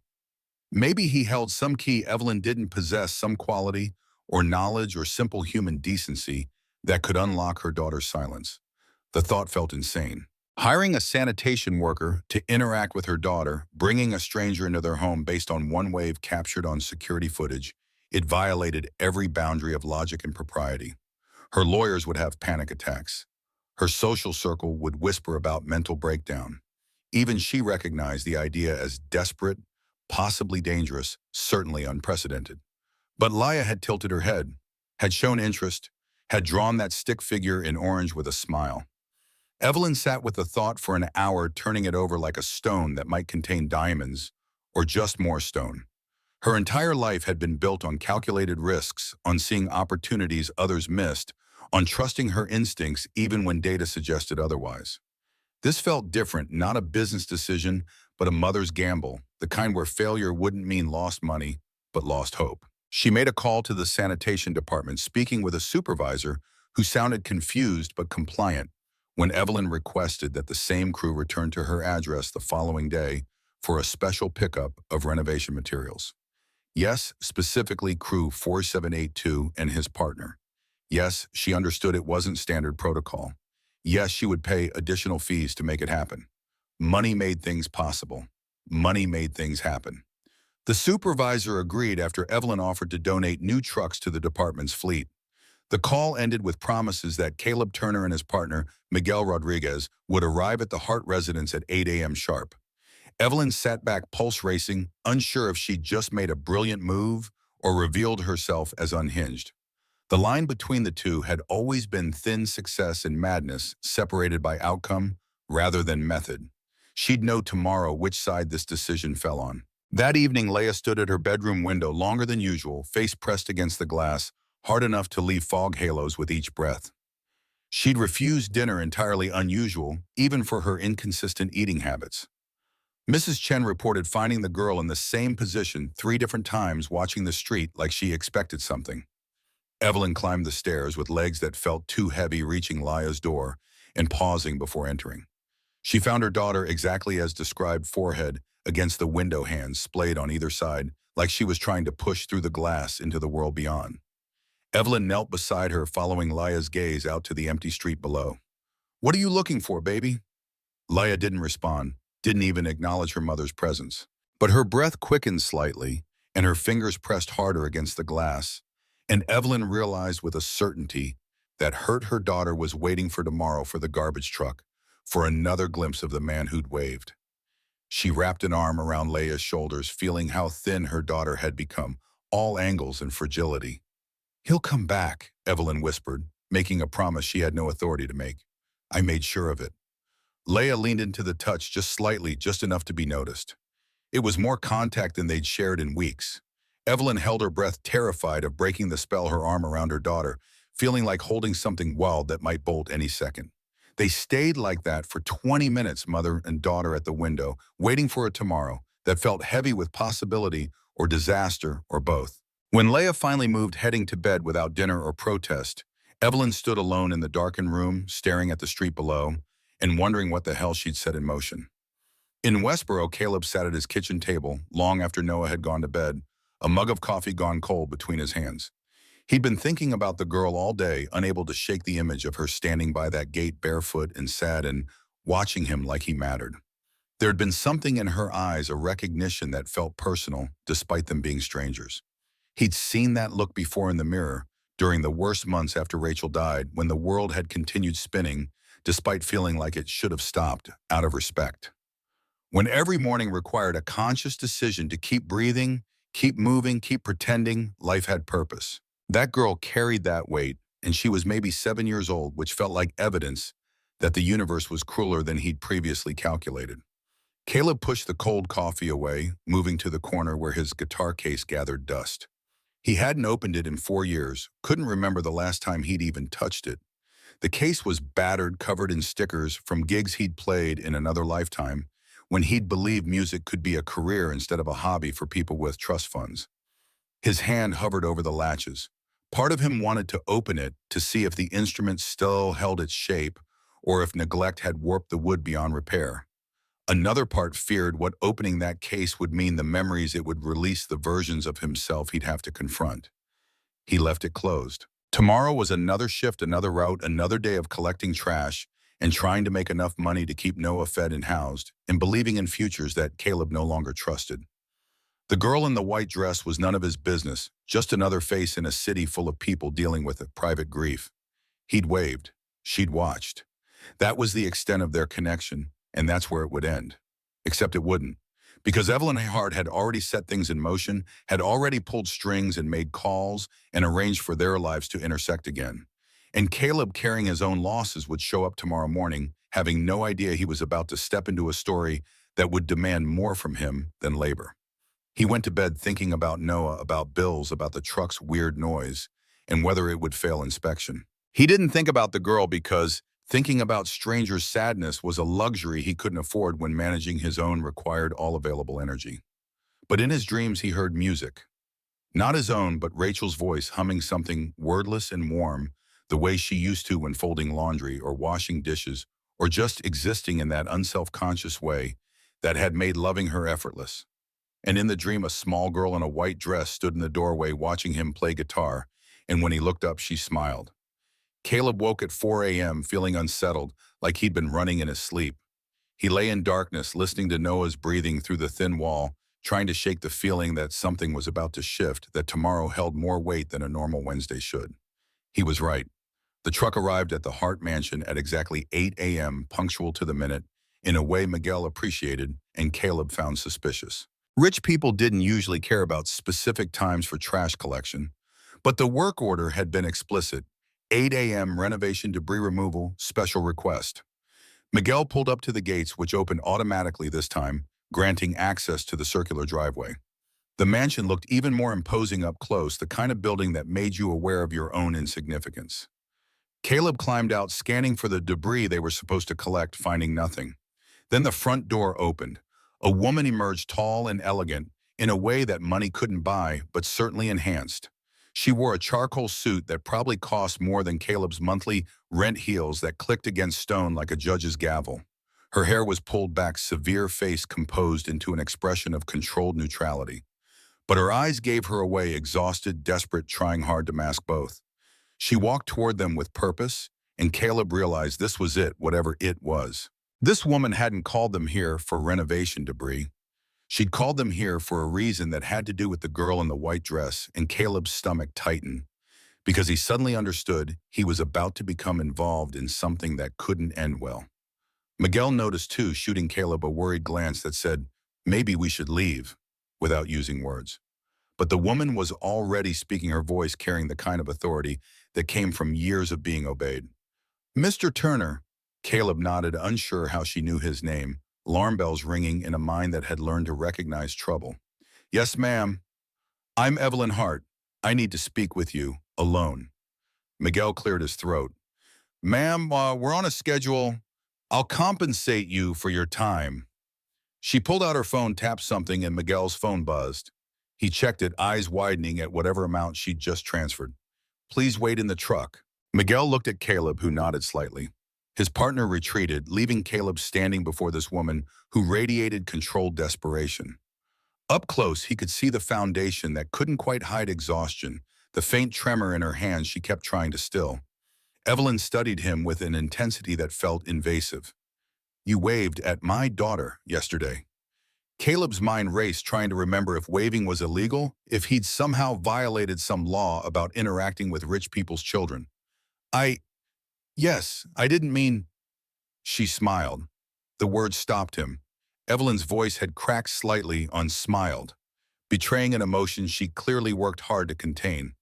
Maybe he held some key Evelyn didn't possess, some quality or knowledge or simple human decency that could unlock her daughter's silence. The thought felt insane. Hiring a sanitation worker to interact with her daughter, bringing a stranger into their home based on one wave captured on security footage, it violated every boundary of logic and propriety. Her lawyers would have panic attacks. Her social circle would whisper about mental breakdown. Even she recognized the idea as desperate, possibly dangerous, certainly unprecedented. But Laya had tilted her head, had shown interest, had drawn that stick figure in orange with a smile. Evelyn sat with the thought for an hour, turning it over like a stone that might contain diamonds, or just more stone. Her entire life had been built on calculated risks, on seeing opportunities others missed, on trusting her instincts even when data suggested otherwise. This felt different, not a business decision, but a mother's gamble, the kind where failure wouldn't mean lost money, but lost hope. She made a call to the sanitation department, speaking with a supervisor who sounded confused but compliant, when Evelyn requested that the same crew return to her address the following day for a special pickup of renovation materials. Yes, specifically crew 4782 and his partner. Yes, she understood it wasn't standard protocol. Yes, she would pay additional fees to make it happen. Money made things possible. Money made things happen. The supervisor agreed after Evelyn offered to donate new trucks to the department's fleet. The call ended with promises that Caleb Turner and his partner, Miguel Rodriguez, would arrive at the Hart residence at 8 a.m. sharp. Evelyn sat back, pulse racing, unsure if she'd just made a brilliant move or revealed herself as unhinged. The line between the two had always been thin: success and madness, separated by outcome rather than method. She'd know tomorrow which side this decision fell on. That evening, Leah stood at her bedroom window longer than usual, face pressed against the glass, hard enough to leave fog halos with each breath. She'd refused dinner, entirely unusual, even for her inconsistent eating habits. Mrs. Chen reported finding the girl in the same position 3 different times, watching the street like she expected something. Evelyn climbed the stairs with legs that felt too heavy, reaching Laya's door and pausing before entering. She found her daughter exactly as described, forehead against the window, hands splayed on either side, like she was trying to push through the glass into the world beyond. Evelyn knelt beside her, following Laya's gaze out to the empty street below. "What are you looking for, baby?" Laya didn't respond, didn't even acknowledge her mother's presence. But her breath quickened slightly, and her fingers pressed harder against the glass, and Evelyn realized with a certainty that her daughter was waiting for tomorrow, for the garbage truck, for another glimpse of the man who'd waved. She wrapped an arm around Laya's shoulders, feeling how thin her daughter had become, all angles and fragility. "He'll come back," Evelyn whispered, making a promise she had no authority to make. "I made sure of it." Leia leaned into the touch just slightly, just enough to be noticed. It was more contact than they'd shared in weeks. Evelyn held her breath, terrified of breaking the spell, her arm around her daughter, feeling like holding something wild that might bolt any second. They stayed like that for 20 minutes, mother and daughter at the window, waiting for a tomorrow that felt heavy with possibility or disaster or both. When Leia finally moved, heading to bed without dinner or protest, Evelyn stood alone in the darkened room, staring at the street below, and wondering what the hell she'd set in motion. In Westboro, Caleb sat at his kitchen table, long after Noah had gone to bed, a mug of coffee gone cold between his hands. He'd been thinking about the girl all day, unable to shake the image of her standing by that gate barefoot and sad and watching him like he mattered. There had been something in her eyes, a recognition that felt personal, despite them being strangers. He'd seen that look before in the mirror, during the worst months after Rachel died, when the world had continued spinning, despite feeling like it should have stopped, out of respect. When every morning required a conscious decision to keep breathing, keep moving, keep pretending life had purpose. That girl carried that weight, and she was maybe 7 years old, which felt like evidence that the universe was crueler than he'd previously calculated. Caleb pushed the cold coffee away, moving to the corner where his guitar case gathered dust. He hadn't opened it in 4 years, couldn't remember the last time he'd even touched it. The case was battered, covered in stickers from gigs he'd played in another lifetime, when he'd believed music could be a career instead of a hobby for people with trust funds. His hand hovered over the latches. Part of him wanted to open it to see if the instrument still held its shape or if neglect had warped the wood beyond repair. Another part feared what opening that case would mean, the memories it would release, the versions of himself he'd have to confront. He left it closed. Tomorrow was another shift, another route, another day of collecting trash and trying to make enough money to keep Noah fed and housed, and believing in futures that Caleb no longer trusted. The girl in the white dress was none of his business, just another face in a city full of people dealing with a private grief. He'd waved. She'd watched. That was the extent of their connection, and that's where it would end. Except it wouldn't. Because Evelyn Hart had already set things in motion, had already pulled strings and made calls and arranged for their lives to intersect again. And Caleb, carrying his own losses, would show up tomorrow morning, having no idea he was about to step into a story that would demand more from him than labor. He went to bed thinking about Noah, about bills, about the truck's weird noise, and whether it would fail inspection. He didn't think about the girl because thinking about strangers' sadness was a luxury he couldn't afford when managing his own required all-available energy. But in his dreams he heard music. Not his own, but Rachel's voice, humming something wordless and warm, the way she used to when folding laundry or washing dishes, or just existing in that unself-conscious way that had made loving her effortless. And in the dream, a small girl in a white dress stood in the doorway watching him play guitar, and when he looked up, she smiled. Caleb woke at 4 a.m. feeling unsettled, like he'd been running in his sleep. He lay in darkness, listening to Noah's breathing through the thin wall, trying to shake the feeling that something was about to shift, that tomorrow held more weight than a normal Wednesday should. He was right. The truck arrived at the Hart mansion at exactly 8 a.m., punctual to the minute, in a way Miguel appreciated and Caleb found suspicious. Rich people didn't usually care about specific times for trash collection, but the work order had been explicit: 8 a.m. renovation debris removal, special request. Miguel pulled up to the gates, which opened automatically this time, granting access to the circular driveway. The mansion looked even more imposing up close, the kind of building that made you aware of your own insignificance. Caleb climbed out, scanning for the debris they were supposed to collect, finding nothing. Then the front door opened. A woman emerged, tall and elegant, in a way that money couldn't buy, but certainly enhanced. She wore a charcoal suit that probably cost more than Caleb's monthly rent, heels that clicked against stone like a judge's gavel. Her hair was pulled back, severe face composed into an expression of controlled neutrality. But her eyes gave her away, exhausted, desperate, trying hard to mask both. She walked toward them with purpose, and Caleb realized this was it, whatever it was. This woman hadn't called them here for renovation debris. She'd called them here for a reason that had to do with the girl in the white dress, and Caleb's stomach tightened, because he suddenly understood he was about to become involved in something that couldn't end well. Miguel noticed too, shooting Caleb a worried glance that said, "Maybe we should leave," without using words. But the woman was already speaking, her voice carrying the kind of authority that came from years of being obeyed. "Mr. Turner." Caleb nodded, unsure how she knew his name, alarm bells ringing in a mind that had learned to recognize trouble. "Yes, ma'am. I'm Evelyn Hart. I need to speak with you, alone." Miguel cleared his throat. "Ma'am, we're on a schedule. I'll compensate you for your time." She pulled out her phone, tapped something, and Miguel's phone buzzed. He checked it, eyes widening at whatever amount she'd just transferred. "Please wait in the truck." Miguel looked at Caleb, who nodded slightly. His partner retreated, leaving Caleb standing before this woman who radiated controlled desperation. Up close, he could see the foundation that couldn't quite hide exhaustion, the faint tremor in her hands she kept trying to still. Evelyn studied him with an intensity that felt invasive. "You waved at my daughter yesterday." Caleb's mind raced, trying to remember if waving was illegal, if he'd somehow violated some law about interacting with rich people's children. "I, yes, I didn't mean—" She smiled. The words stopped him. Evelyn's voice had cracked slightly on smiled, betraying an emotion she clearly worked hard to contain.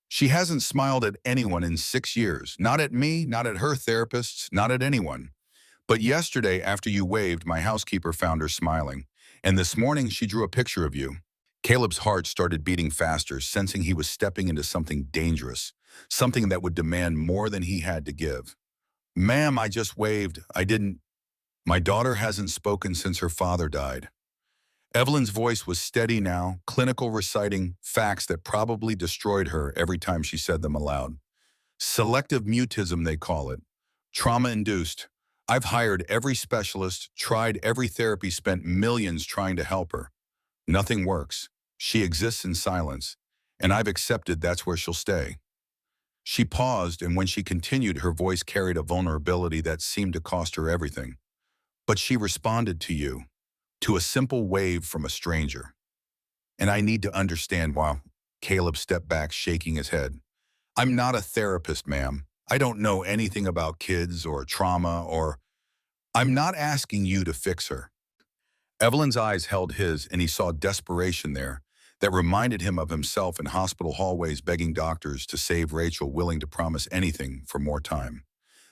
"She hasn't smiled at anyone in 6 years. Not at me, not at her therapists, not at anyone. But yesterday, after you waved, my housekeeper found her smiling. And this morning, she drew a picture of you." Caleb's heart started beating faster, sensing he was stepping into something dangerous, something that would demand more than he had to give. "Ma'am, I just waved. I didn't. My daughter hasn't spoken since her father died." Evelyn's voice was steady now, clinical, reciting facts that probably destroyed her every time she said them aloud. "Selective mutism, they call it. Trauma-induced. I've hired every specialist, tried every therapy, spent millions trying to help her. Nothing works. She exists in silence, and I've accepted that's where she'll stay." She paused, and when she continued, her voice carried a vulnerability that seemed to cost her everything. "But she responded to you, to a simple wave from a stranger. And I need to understand why." Caleb stepped back, shaking his head. "I'm not a therapist, ma'am. I don't know anything about kids or trauma or—" "I'm not asking you to fix her." Evelyn's eyes held his, and he saw desperation there that reminded him of himself in hospital hallways begging doctors to save Rachel, willing to promise anything for more time.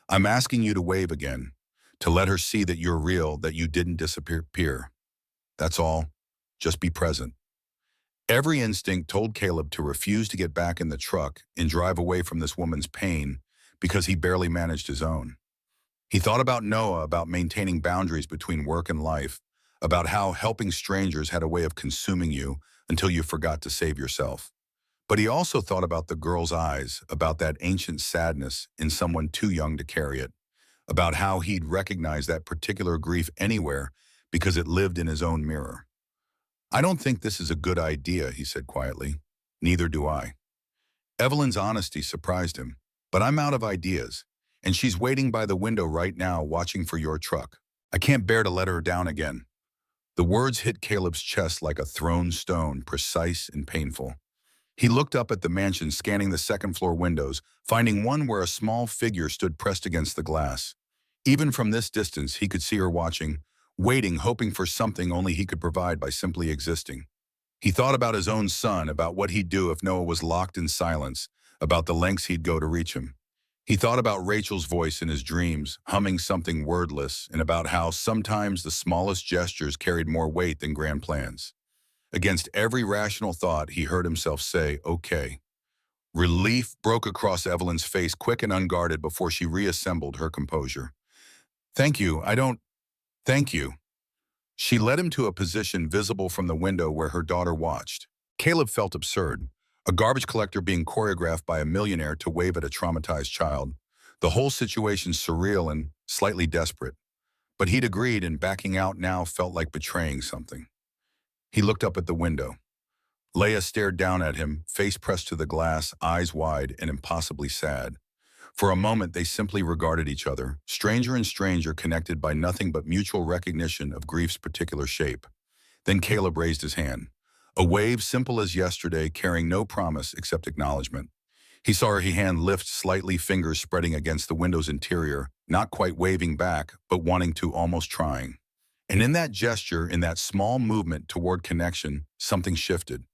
"I'm asking you to wave again, to let her see that you're real, that you didn't disappear. That's all. Just be present." Every instinct told Caleb to refuse to get back in the truck and drive away from this woman's pain because he barely managed his own. He thought about Noah, about maintaining boundaries between work and life, about how helping strangers had a way of consuming you until you forgot to save yourself. But he also thought about the girl's eyes, about that ancient sadness in someone too young to carry it, about how he'd recognize that particular grief anywhere because it lived in his own mirror. "I don't think this is a good idea," he said quietly. "Neither do I." Evelyn's honesty surprised him. "But I'm out of ideas, and she's waiting by the window right now watching for your truck. I can't bear to let her down again." The words hit Caleb's chest like a thrown stone, precise and painful. He looked up at the mansion, scanning the second-floor windows, finding one where a small figure stood pressed against the glass. Even from this distance, he could see her watching, waiting, hoping for something only he could provide by simply existing. He thought about his own son, about what he'd do if Noah was locked in silence, about the lengths he'd go to reach him. He thought about Rachel's voice in his dreams, humming something wordless, and about how sometimes the smallest gestures carried more weight than grand plans. Against every rational thought, he heard himself say, "Okay." Relief broke across Evelyn's face, quick and unguarded, before she reassembled her composure. "Thank you, I don't— Thank you." She led him to a position visible from the window where her daughter watched. Caleb felt absurd. A garbage collector being choreographed by a millionaire to wave at a traumatized child. The whole situation surreal and slightly desperate. But he'd agreed, and backing out now felt like betraying something. He looked up at the window. Leia stared down at him, face pressed to the glass, eyes wide and impossibly sad. For a moment, they simply regarded each other, stranger and stranger, connected by nothing but mutual recognition of grief's particular shape. Then Caleb raised his hand. A wave simple as yesterday, carrying no promise except acknowledgement. He saw her hand lift slightly, fingers spreading against the window's interior, not quite waving back, but wanting to, almost trying. And in that gesture, in that small movement toward connection, something shifted.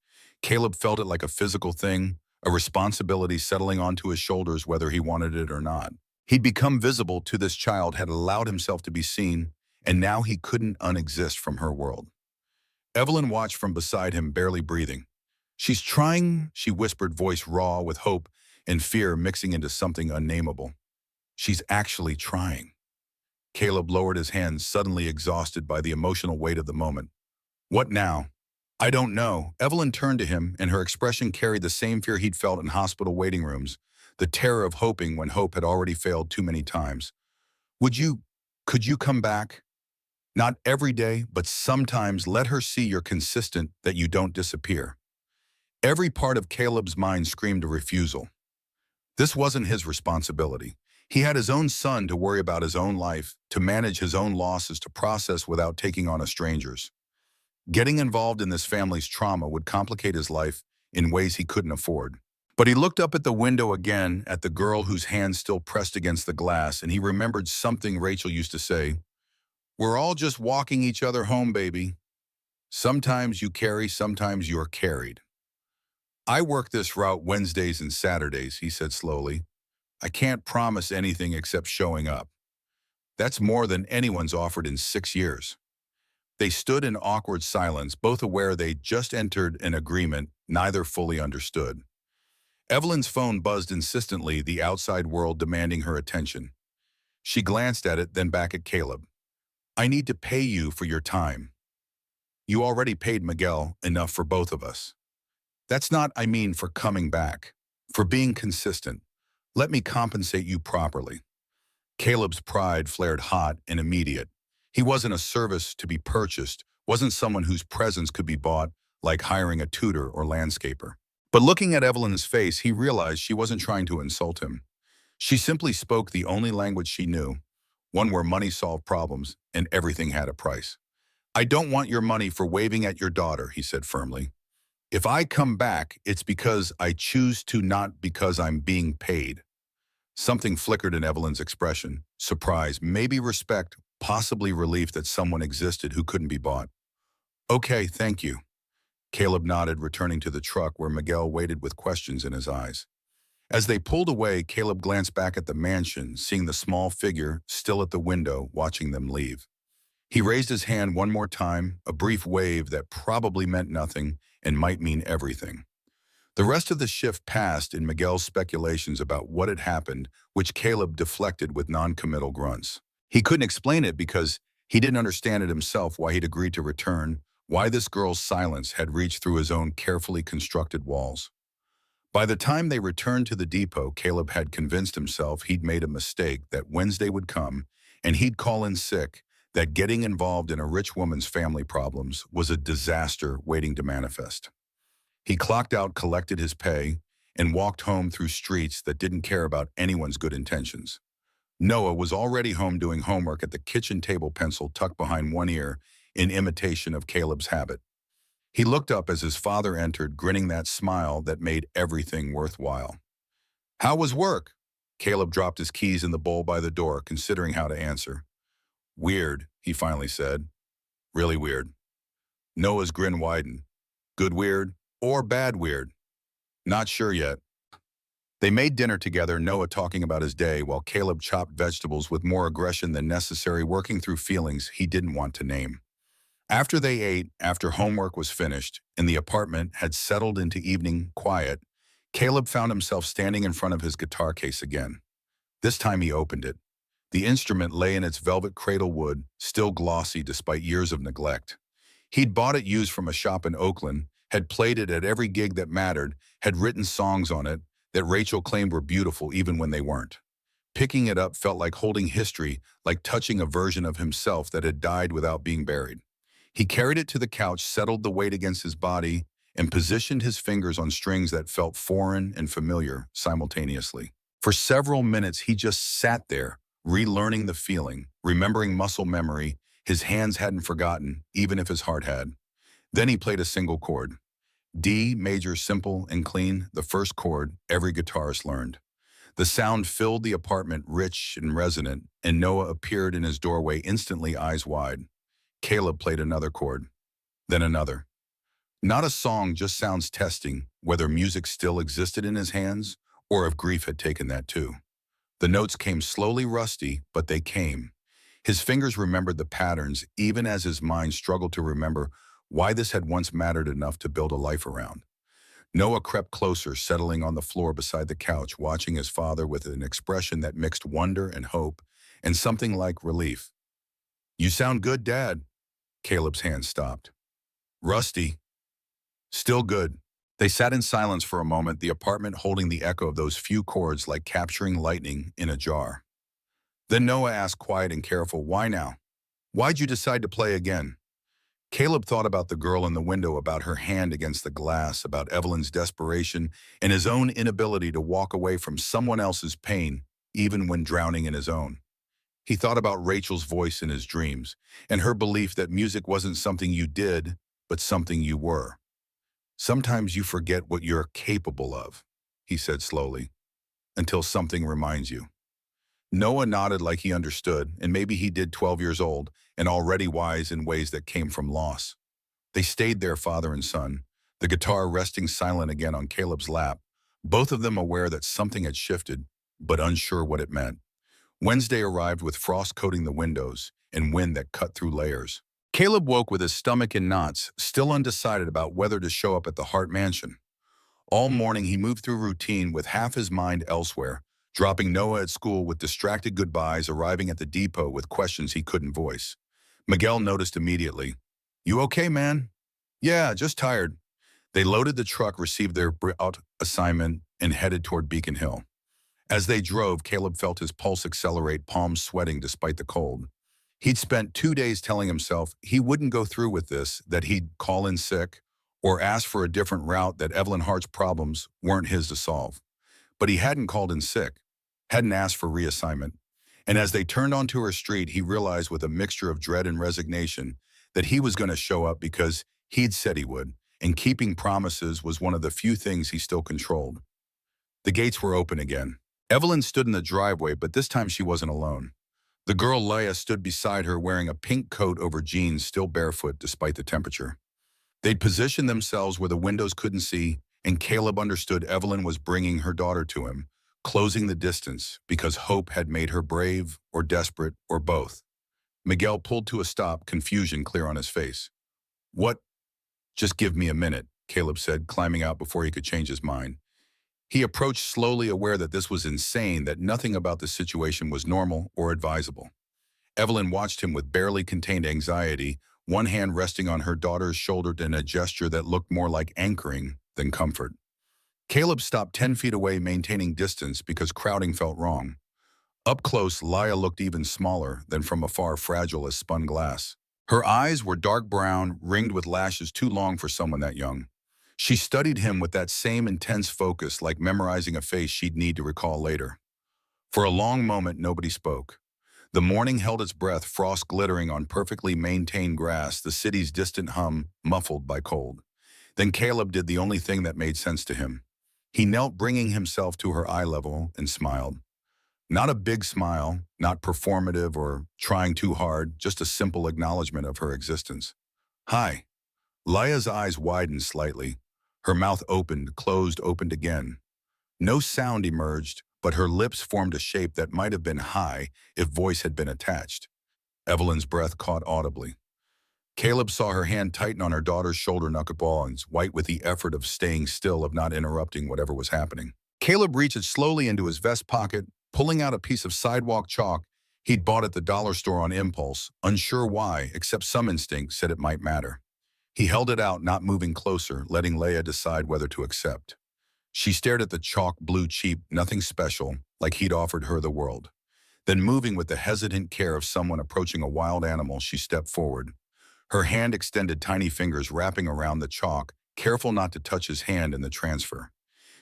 Caleb felt it like a physical thing, a responsibility settling onto his shoulders whether he wanted it or not. He'd become visible to this child, had allowed himself to be seen, and now he couldn't unexist from her world. Evelyn watched from beside him, barely breathing. "She's trying," she whispered, voice raw with hope and fear mixing into something unnameable. "She's actually trying." Caleb lowered his hands, suddenly exhausted by the emotional weight of the moment. "What now?" "I don't know." Evelyn turned to him, and her expression carried the same fear he'd felt in hospital waiting rooms, the terror of hoping when hope had already failed too many times. Would you, could you come back? Not every day, but sometimes let her see you're consistent, that you don't disappear. Every part of Caleb's mind screamed a refusal. This wasn't his responsibility. He had his own son to worry about, his own life, to manage his own losses, to process without taking on a stranger's. Getting involved in this family's trauma would complicate his life in ways he couldn't afford. But he looked up at the window again, at the girl whose hand still pressed against the glass, and he remembered something Rachel used to say: "We're all just walking each other home, baby. Sometimes you carry, sometimes you're carried." "I work this route Wednesdays and Saturdays," he said slowly. "I can't promise anything except showing up. That's more than anyone's offered in 6 years." They stood in awkward silence, both aware they'd just entered an agreement neither fully understood. Evelyn's phone buzzed insistently, the outside world demanding her attention. She glanced at it, then back at Caleb. "I need to pay you for your time. You already paid Miguel enough for both of us. That's not, I mean, for coming back. For being consistent. Let me compensate you properly." Caleb's pride flared hot and immediate. He wasn't a service to be purchased, wasn't someone whose presence could be bought, like hiring a tutor or landscaper. But looking at Evelyn's face, he realized she wasn't trying to insult him. She simply spoke the only language she knew, one where money solved problems and everything had a price. "I don't want your money for waving at your daughter," he said firmly. "If I come back, it's because I choose to, not because I'm being paid." Something flickered in Evelyn's expression: surprise, maybe respect, possibly relief that someone existed who couldn't be bought. "Okay, thank you." Caleb nodded, returning to the truck where Miguel waited with questions in his eyes. As they pulled away, Caleb glanced back at the mansion, seeing the small figure still at the window, watching them leave. He raised his hand one more time, a brief wave that probably meant nothing and might mean everything. The rest of the shift passed in Miguel's speculations about what had happened, which Caleb deflected with non-committal grunts. He couldn't explain it because he didn't understand it himself, why he'd agreed to return, why this girl's silence had reached through his own carefully constructed walls. By the time they returned to the depot, Caleb had convinced himself he'd made a mistake, that Wednesday would come, and he'd call in sick, that getting involved in a rich woman's family problems was a disaster waiting to manifest. He clocked out, collected his pay, and walked home through streets that didn't care about anyone's good intentions. Noah was already home doing homework at the kitchen table, pencil tucked behind one ear in imitation of Caleb's habit. He looked up as his father entered, grinning, that smile that made everything worthwhile. "How was work?" Caleb dropped his keys in the bowl by the door, considering how to answer. "Weird," he finally said. "Really weird." Noah's grin widened. "Good weird or bad weird?" "Not sure yet." They made dinner together, Noah talking about his day while Caleb chopped vegetables with more aggression than necessary, working through feelings he didn't want to name. After they ate, after homework was finished, and the apartment had settled into evening quiet, Caleb found himself standing in front of his guitar case again. This time he opened it. The instrument lay in its velvet cradle wood, still glossy despite years of neglect. He'd bought it used from a shop in Oakland, had played it at every gig that mattered, had written songs on it that Rachel claimed were beautiful even when they weren't. Picking it up felt like holding history, like touching a version of himself that had died without being buried. He carried it to the couch, settled the weight against his body, and positioned his fingers on strings that felt foreign and familiar simultaneously. For several minutes, he just sat there, relearning the feeling, remembering muscle memory his hands hadn't forgotten, even if his heart had. Then he played a single chord. D major, simple and clean, the first chord every guitarist learned. The sound filled the apartment, rich and resonant, and Noah appeared in his doorway, instantly eyes wide. Caleb played another chord, then another. Not a song, just sounds, testing whether music still existed in his hands or if grief had taken that too. The notes came slowly, rusty, but they came. His fingers remembered the patterns, even as his mind struggled to remember why this had once mattered enough to build a life around. Noah crept closer, settling on the floor beside the couch, watching his father with an expression that mixed wonder and hope, and something like relief. "You sound good, Dad." Caleb's hand stopped. "Rusty. Still good." They sat in silence for a moment, the apartment holding the echo of those few chords like capturing lightning in a jar. Then Noah asked, quiet and careful, "Why now? Why'd you decide to play again?" Caleb thought about the girl in the window, about her hand against the glass, about Evelyn's desperation, and his own inability to walk away from someone else's pain, even when drowning in his own. He thought about Rachel's voice in his dreams, and her belief that music wasn't something you did, but something you were. "Sometimes you forget what you're capable of," he said slowly, "until something reminds you." Noah nodded like he understood, and maybe he did, 12 years old, and already wise in ways that came from loss. They stayed there, father and son, the guitar resting silent again on Caleb's lap, both of them aware that something had shifted, but unsure what it meant. Wednesday arrived with frost coating the windows and wind that cut through layers. Caleb woke with his stomach in knots, still undecided about whether to show up at the Hart mansion. All morning he moved through routine with half his mind elsewhere, dropping Noah at school with distracted goodbyes, arriving at the depot with questions he couldn't voice. Miguel noticed immediately. "You okay, man?" "Yeah, just tired." They loaded the truck, received their out assignment, and headed toward Beacon Hill. As they drove, Caleb felt his pulse accelerate, palms sweating despite the cold. He'd spent 2 days telling himself he wouldn't go through with this, that he'd call in sick or ask for a different route, that Evelyn Hart's problems weren't his to solve. But he hadn't called in sick, hadn't asked for reassignment. And as they turned onto her street, he realized with a mixture of dread and resignation that he was going to show up because he'd said he would, and keeping promises was one of the few things he still controlled. The gates were open again. Evelyn stood in the driveway, but this time she wasn't alone. The girl Leia stood beside her, wearing a pink coat over jeans, still barefoot despite the temperature. They'd positioned themselves where the windows couldn't see, and Caleb understood Evelyn was bringing her daughter to him, closing the distance because hope had made her brave or desperate or both. Miguel pulled to a stop, confusion clear on his face. "What?" "Just give me a minute," Caleb said, climbing out before he could change his mind. He approached slowly, aware that this was insane, that nothing about the situation was normal or advisable. Evelyn watched him with barely contained anxiety, one hand resting on her daughter's shoulder in a gesture that looked more like anchoring than comfort. Caleb stopped 10 feet away, maintaining distance because crowding felt wrong. Up close, Laya looked even smaller than from afar, fragile as spun glass. Her eyes were dark brown, ringed with lashes too long for someone that young. She studied him with that same intense focus, like memorizing a face she'd need to recall later. For a long moment, nobody spoke. The morning held its breath, frost glittering on perfectly maintained grass, the city's distant hum muffled by cold. Then Caleb did the only thing that made sense to him. He knelt, bringing himself to her eye level, and smiled. Not a big smile, not performative or trying too hard, just a simple acknowledgement of her existence. "Hi." Laya's eyes widened slightly. Her mouth opened, closed, opened again. No sound emerged, but her lips formed a shape that might have been high if voice had been attached. Evelyn's breath caught audibly. Caleb saw her hand tighten on her daughter's shoulder, knuckleball, white with the effort of staying still, of not interrupting whatever was happening. Caleb reached slowly into his vest pocket, pulling out a piece of sidewalk chalk he'd bought at the dollar store on impulse, unsure why, except some instinct said it might matter. He held it out, not moving closer, letting Leia decide whether to accept. She stared at the chalk, blue, cheap, nothing special, like he'd offered her the world. Then, moving with the hesitant care of someone approaching a wild animal, she stepped forward. Her hand extended, tiny fingers wrapping around the chalk, careful not to touch his hand in the transfer.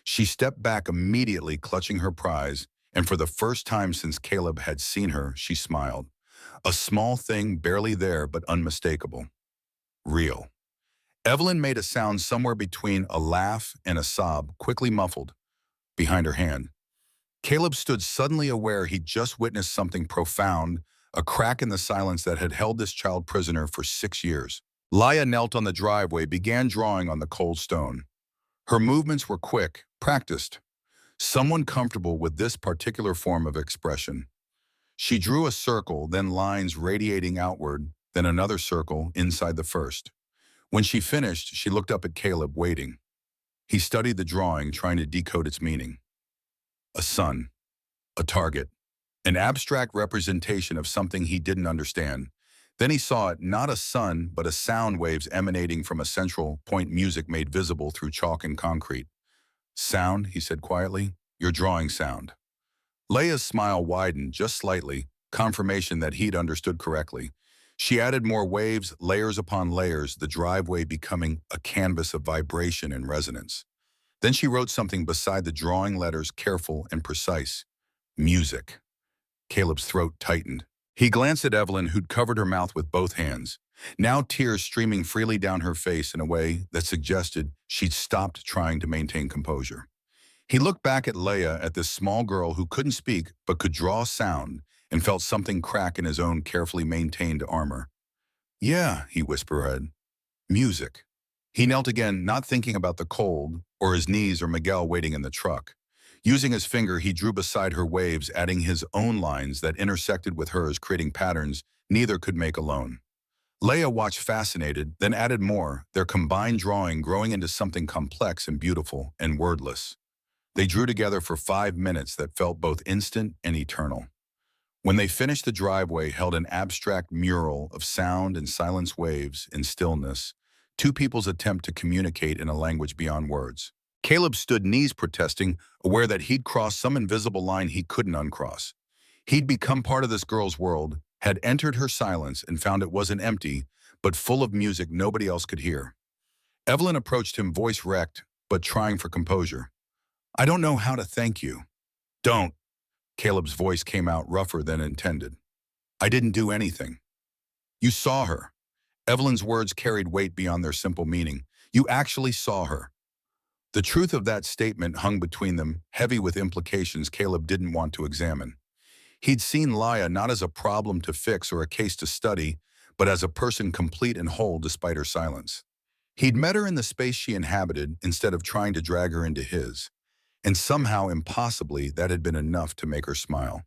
She stepped back immediately, clutching her prize, and for the first time since Caleb had seen her, she smiled. A small thing, barely there, but unmistakable. Real. Evelyn made a sound somewhere between a laugh and a sob, quickly muffled, behind her hand. Caleb stood, suddenly aware he'd just witnessed something profound, a crack in the silence that had held this child prisoner for 6 years. Laya knelt on the driveway, began drawing on the cold stone. Her movements were quick, practiced. Someone comfortable with this particular form of expression. She drew a circle, then lines radiating outward, then another circle inside the first. When she finished, she looked up at Caleb, waiting. He studied the drawing, trying to decode its meaning. A sun, a target, an abstract representation of something he didn't understand. Then he saw it, not a sun, but a sound waves emanating from a central point, music made visible through chalk and concrete. Sound, he said quietly. You're drawing sound. Leia's smile widened just slightly, confirmation that he'd understood correctly. She added more waves, layers upon layers, the driveway becoming a canvas of vibration and resonance. Then she wrote something beside the drawing, letters careful and precise. Music. Caleb's throat tightened. He glanced at Evelyn, who'd covered her mouth with both hands, now tears streaming freely down her face in a way that suggested she'd stopped trying to maintain composure. He looked back at Leia, at this small girl who couldn't speak but could draw sound, and felt something crack in his own carefully maintained armor. Yeah, he whispered. Music. He knelt again, not thinking about the cold, or his knees, or Miguel waiting in the truck. Using his finger, he drew beside her waves, adding his own lines that intersected with hers, creating patterns neither could make alone. Leia watched fascinated, then added more, their combined drawing growing into something complex and beautiful and wordless. They drew together for 5 minutes that felt both instant and eternal. When they finished, the driveway held an abstract mural of sound and silence, waves and stillness, two people's attempt to communicate in a language beyond words. Caleb stood, knees protesting, aware that he'd crossed some invisible line he couldn't uncross. He'd become part of this girl's world, had entered her silence and found it wasn't empty, but full of music nobody else could hear. Evelyn approached him, voice wrecked, but trying for composure. I don't know how to thank you. Don't. Caleb's voice came out rougher than intended. I didn't do anything. You saw her. Evelyn's words carried weight beyond their simple meaning. You actually saw her. The truth of that statement hung between them, heavy with implications Caleb didn't want to examine. He'd seen Leia not as a problem to fix or a case to study, but as a person complete and whole despite her silence. He'd met her in the space she inhabited instead of trying to drag her into his. And somehow, impossibly, that had been enough to make her smile.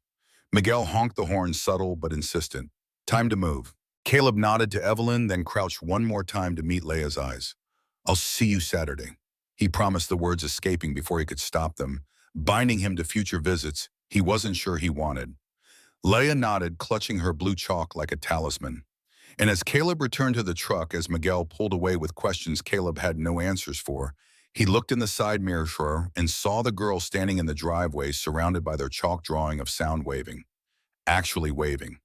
Miguel honked the horn, subtle but insistent. Time to move. Caleb nodded to Evelyn, then crouched one more time to meet Leia's eyes. I'll see you Saturday. He promised, the words escaping before he could stop them, binding him to future visits he wasn't sure he wanted. Leia nodded, clutching her blue chalk like a talisman. And as Caleb returned to the truck, as Miguel pulled away with questions Caleb had no answers for, he looked in the side mirror and saw the girl standing in the driveway, surrounded by their chalk drawing of sound waving. Actually waving.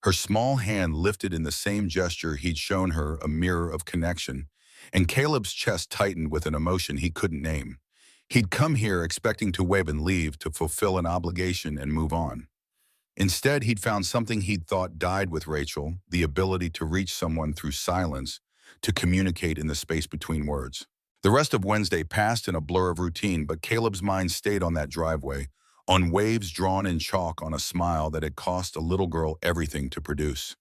Her small hand lifted in the same gesture he'd shown her, a mirror of connection, and Caleb's chest tightened with an emotion he couldn't name. He'd come here expecting to wave and leave, to fulfill an obligation and move on. Instead, he'd found something he'd thought died with Rachel, the ability to reach someone through silence, to communicate in the space between words. The rest of Wednesday passed in a blur of routine, but Caleb's mind stayed on that driveway, on waves drawn in chalk, on a smile that had cost a little girl everything to produce.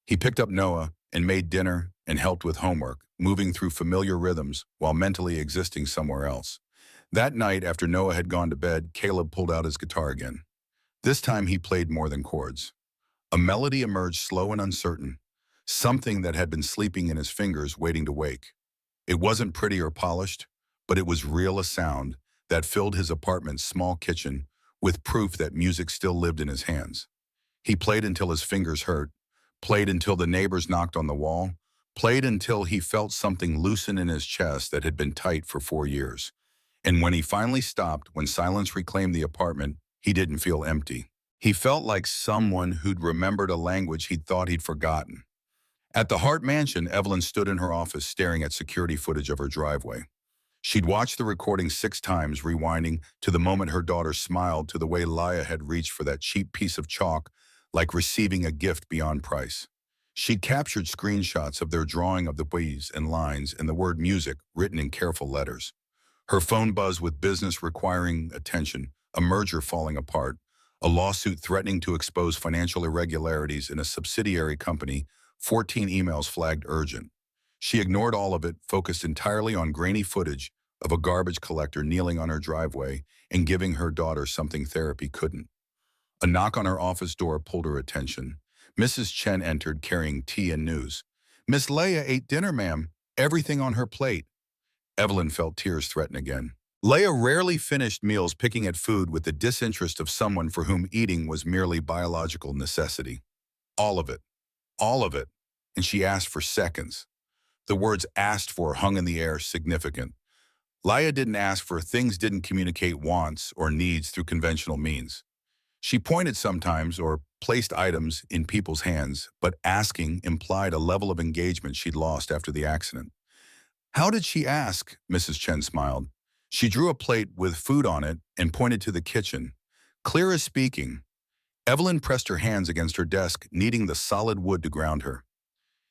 He picked up Noah and made dinner and helped with homework, moving through familiar rhythms while mentally existing somewhere else. That night, after Noah had gone to bed, Caleb pulled out his guitar again. This time he played more than chords. A melody emerged, slow and uncertain, something that had been sleeping in his fingers, waiting to wake. It wasn't pretty or polished, but it was real, a sound that filled his apartment's small kitchen with proof that music still lived in his hands. He played until his fingers hurt, played until the neighbors knocked on the wall, played until he felt something loosen in his chest that had been tight for 4 years. And when he finally stopped, when silence reclaimed the apartment, he didn't feel empty. He felt like someone who'd remembered a language he'd thought he'd forgotten. At the Hart Mansion, Evelyn stood in her office staring at security footage of her driveway. She'd watched the recording 6 times, rewinding to the moment her daughter smiled, to the way Leia had reached for that cheap piece of chalk, like receiving a gift beyond price. She'd captured screenshots of their drawing of the waves and lines and the word music written in careful letters. Her phone buzzed with business requiring attention, a merger falling apart, a lawsuit threatening to expose financial irregularities in a subsidiary company, 14 emails flagged urgent. She ignored all of it, focused entirely on grainy footage of a garbage collector kneeling on her driveway and giving her daughter something therapy couldn't. A knock on her office door pulled her attention. Mrs. Chen entered, carrying tea and news. Miss Leia ate dinner, ma'am. Everything on her plate. Evelyn felt tears threaten again. Leia rarely finished meals, picking at food with the disinterest of someone for whom eating was merely biological necessity. All of it. All of it. and she asked for seconds. The words asked for hung in the air, significant. Laya didn't ask for things, didn't communicate wants or needs through conventional means. She pointed sometimes or placed items in people's hands, but asking implied a level of engagement she'd lost after the accident. How did she ask? Mrs. Chen smiled. She drew a plate with food on it and pointed to the kitchen. Clear as speaking. Evelyn pressed her hands against her desk, needing the solid wood to ground her.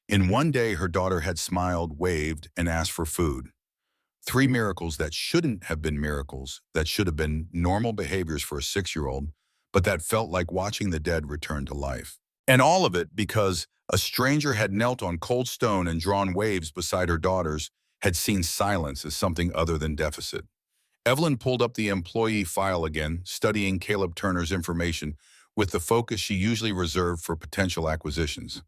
In one day, her daughter had smiled, waved, and asked for food. Three miracles that shouldn't have been miracles, that should have been normal behaviors for a 6-year-old, but that felt like watching the dead return to life. And all of it because a stranger had knelt on cold stone and drawn waves beside her daughters, had seen silence as something other than deficit. Evelyn pulled up the employee file again, studying Caleb Turner's information with the focus she usually reserved for potential acquisitions.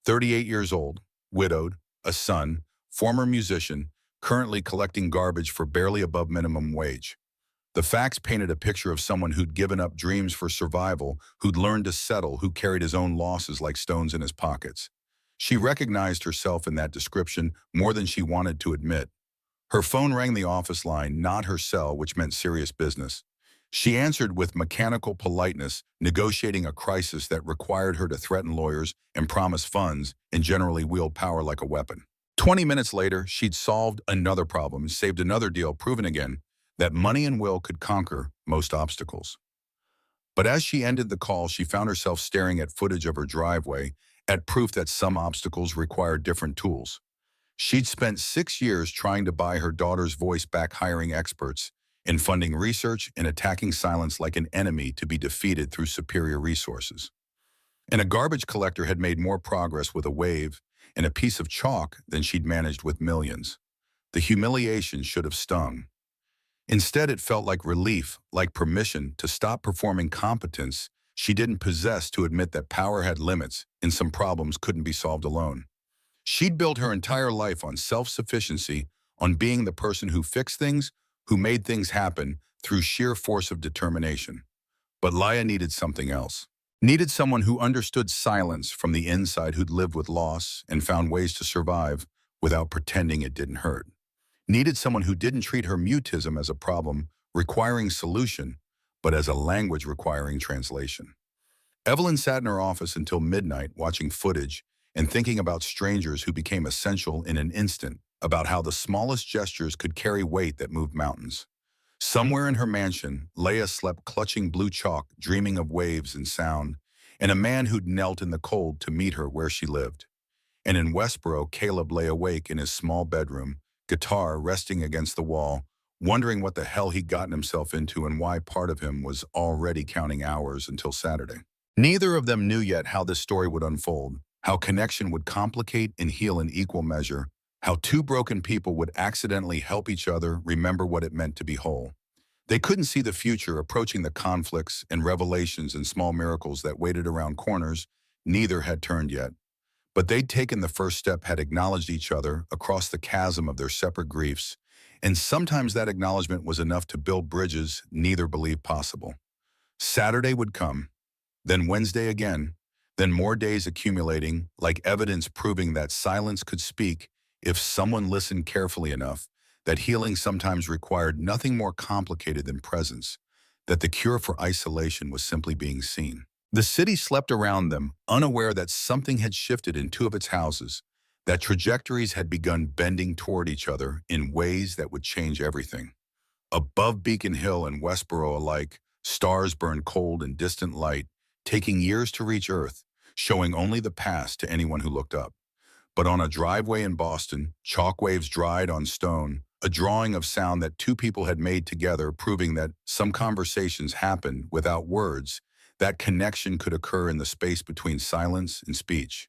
38 years old, widowed, a son, former musician, currently collecting garbage for barely above minimum wage. The facts painted a picture of someone who'd given up dreams for survival, who'd learned to settle, who carried his own losses like stones in his pockets. She recognized herself in that description more than she wanted to admit. Her phone rang the office line, not her cell, which meant serious business. She answered with mechanical politeness, negotiating a crisis that required her to threaten lawyers and promise funds and generally wield power like a weapon. 20 minutes later, she'd solved another problem, saved another deal, proven again that money and will could conquer most obstacles. But as she ended the call, she found herself staring at footage of her driveway, at proof that some obstacles required different tools. She'd spent 6 years trying to buy her daughter's voice back, hiring experts, and funding research and attacking silence like an enemy to be defeated through superior resources. And a garbage collector had made more progress with a wave and a piece of chalk than she'd managed with millions. The humiliation should have stung. Instead, it felt like relief, like permission to stop performing competence she didn't possess, to admit that power had limits and some problems couldn't be solved alone. She'd built her entire life on self-sufficiency, on being the person who fixed things, who made things happen through sheer force of determination. But Laya needed something else. Needed someone who understood silence from the inside, who'd lived with loss and found ways to survive without pretending it didn't hurt. Needed someone who didn't treat her mutism as a problem requiring solution, but as a language requiring translation. Evelyn sat in her office until midnight, watching footage and thinking about strangers who became essential in an instant, about how the smallest gestures could carry weight that moved mountains. Somewhere in her mansion, Leia slept clutching blue chalk, dreaming of waves and sound, and a man who'd knelt in the cold to meet her where she lived. And in Westboro, Caleb lay awake in his small bedroom, guitar resting against the wall, wondering what the hell he'd gotten himself into and why part of him was already counting hours until Saturday. Neither of them knew yet how this story would unfold, how connection would complicate and heal in equal measure, how two broken people would accidentally help each other remember what it meant to be whole. They couldn't see the future approaching, the conflicts and revelations and small miracles that waited around corners. Neither had turned yet. But they'd taken the first step, had acknowledged each other across the chasm of their separate griefs, and sometimes that acknowledgement was enough to build bridges neither believed possible. Saturday would come, then Wednesday again, then more days accumulating, like evidence proving that silence could speak if someone listened carefully enough, that healing sometimes required nothing more complicated than presence, that the cure for isolation was simply being seen. The city slept around them, unaware that something had shifted in two of its houses, that trajectories had begun bending toward each other in ways that would change everything. Above Beacon Hill and Westboro alike, stars burned cold and distant light, taking years to reach Earth, showing only the past to anyone who looked up. But on a driveway in Boston, chalk waves dried on stone, a drawing of sound that two people had made together, proving that some conversations happened without words, that connection could occur in the space between silence and speech.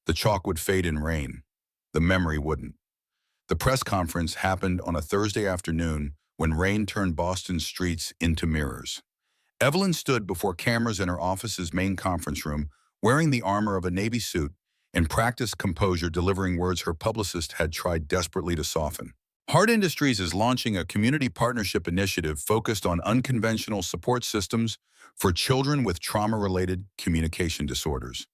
The chalk would fade in rain. The memory wouldn't. The press conference happened on a Thursday afternoon when rain turned Boston's streets into mirrors. Evelyn stood before cameras in her office's main conference room, wearing the armor of a Navy suit, and practiced composure, delivering words her publicist had tried desperately to soften. Hart Industries is launching a community partnership initiative focused on unconventional support systems for children with trauma-related communication disorders.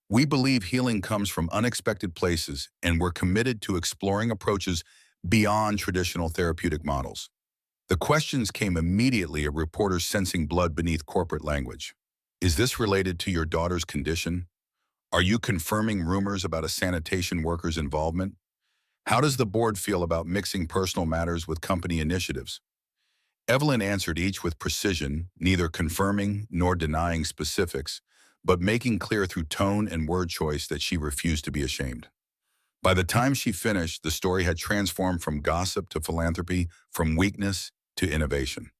We believe healing comes from unexpected places, and we're committed to exploring approaches beyond traditional therapeutic models. The questions came immediately at reporters sensing blood beneath corporate language. Is this related to your daughter's condition? Are you confirming rumors about a sanitation worker's involvement? How does the board feel about mixing personal matters with company initiatives? Evelyn answered each with precision, neither confirming nor denying specifics, but making clear through tone and word choice that she refused to be ashamed. By the time she finished, the story had transformed from gossip to philanthropy, from weakness to innovation.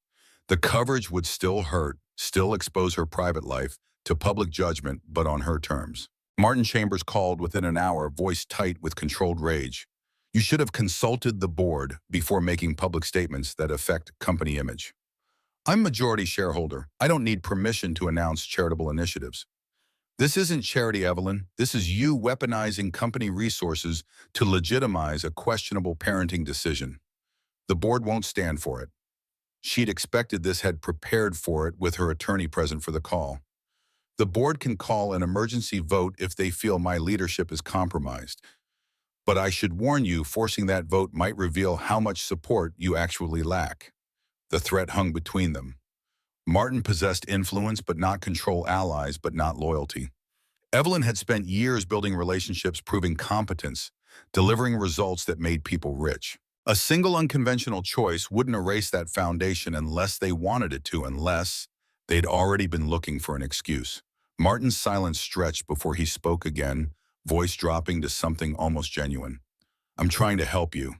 The coverage would still hurt, still expose her private life to public judgment, but on her terms. Martin Chambers called within an hour, voice tight with controlled rage. You should have consulted the board before making public statements that affect company image. I'm majority shareholder. I don't need permission to announce charitable initiatives. This isn't charity, Evelyn. This is you weaponizing company resources to legitimize a questionable parenting decision. The board won't stand for it. She'd expected this, had prepared for it with her attorney present for the call. The board can call an emergency vote if they feel my leadership is compromised. But I should warn you, forcing that vote might reveal how much support you actually lack. The threat hung between them. Martin possessed influence but not control, allies but not loyalty. Evelyn had spent years building relationships, proving competence, delivering results that made people rich. A single unconventional choice wouldn't erase that foundation unless they wanted it to, unless they'd already been looking for an excuse. Martin's silence stretched before he spoke again, voice dropping to something almost genuine. I'm trying to help you.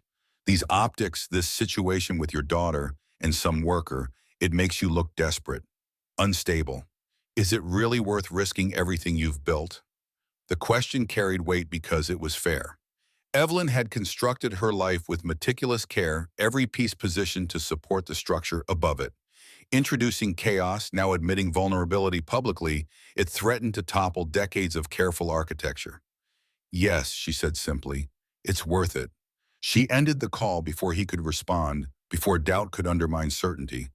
These optics, this situation with your daughter and some worker, it makes you look desperate, unstable. Is it really worth risking everything you've built? The question carried weight because it was fair. Evelyn had constructed her life with meticulous care, every piece positioned to support the structure above it. Introducing chaos, now admitting vulnerability publicly, it threatened to topple decades of careful architecture. Yes, she said simply, it's worth it. She ended the call before he could respond, before doubt could undermine certainty.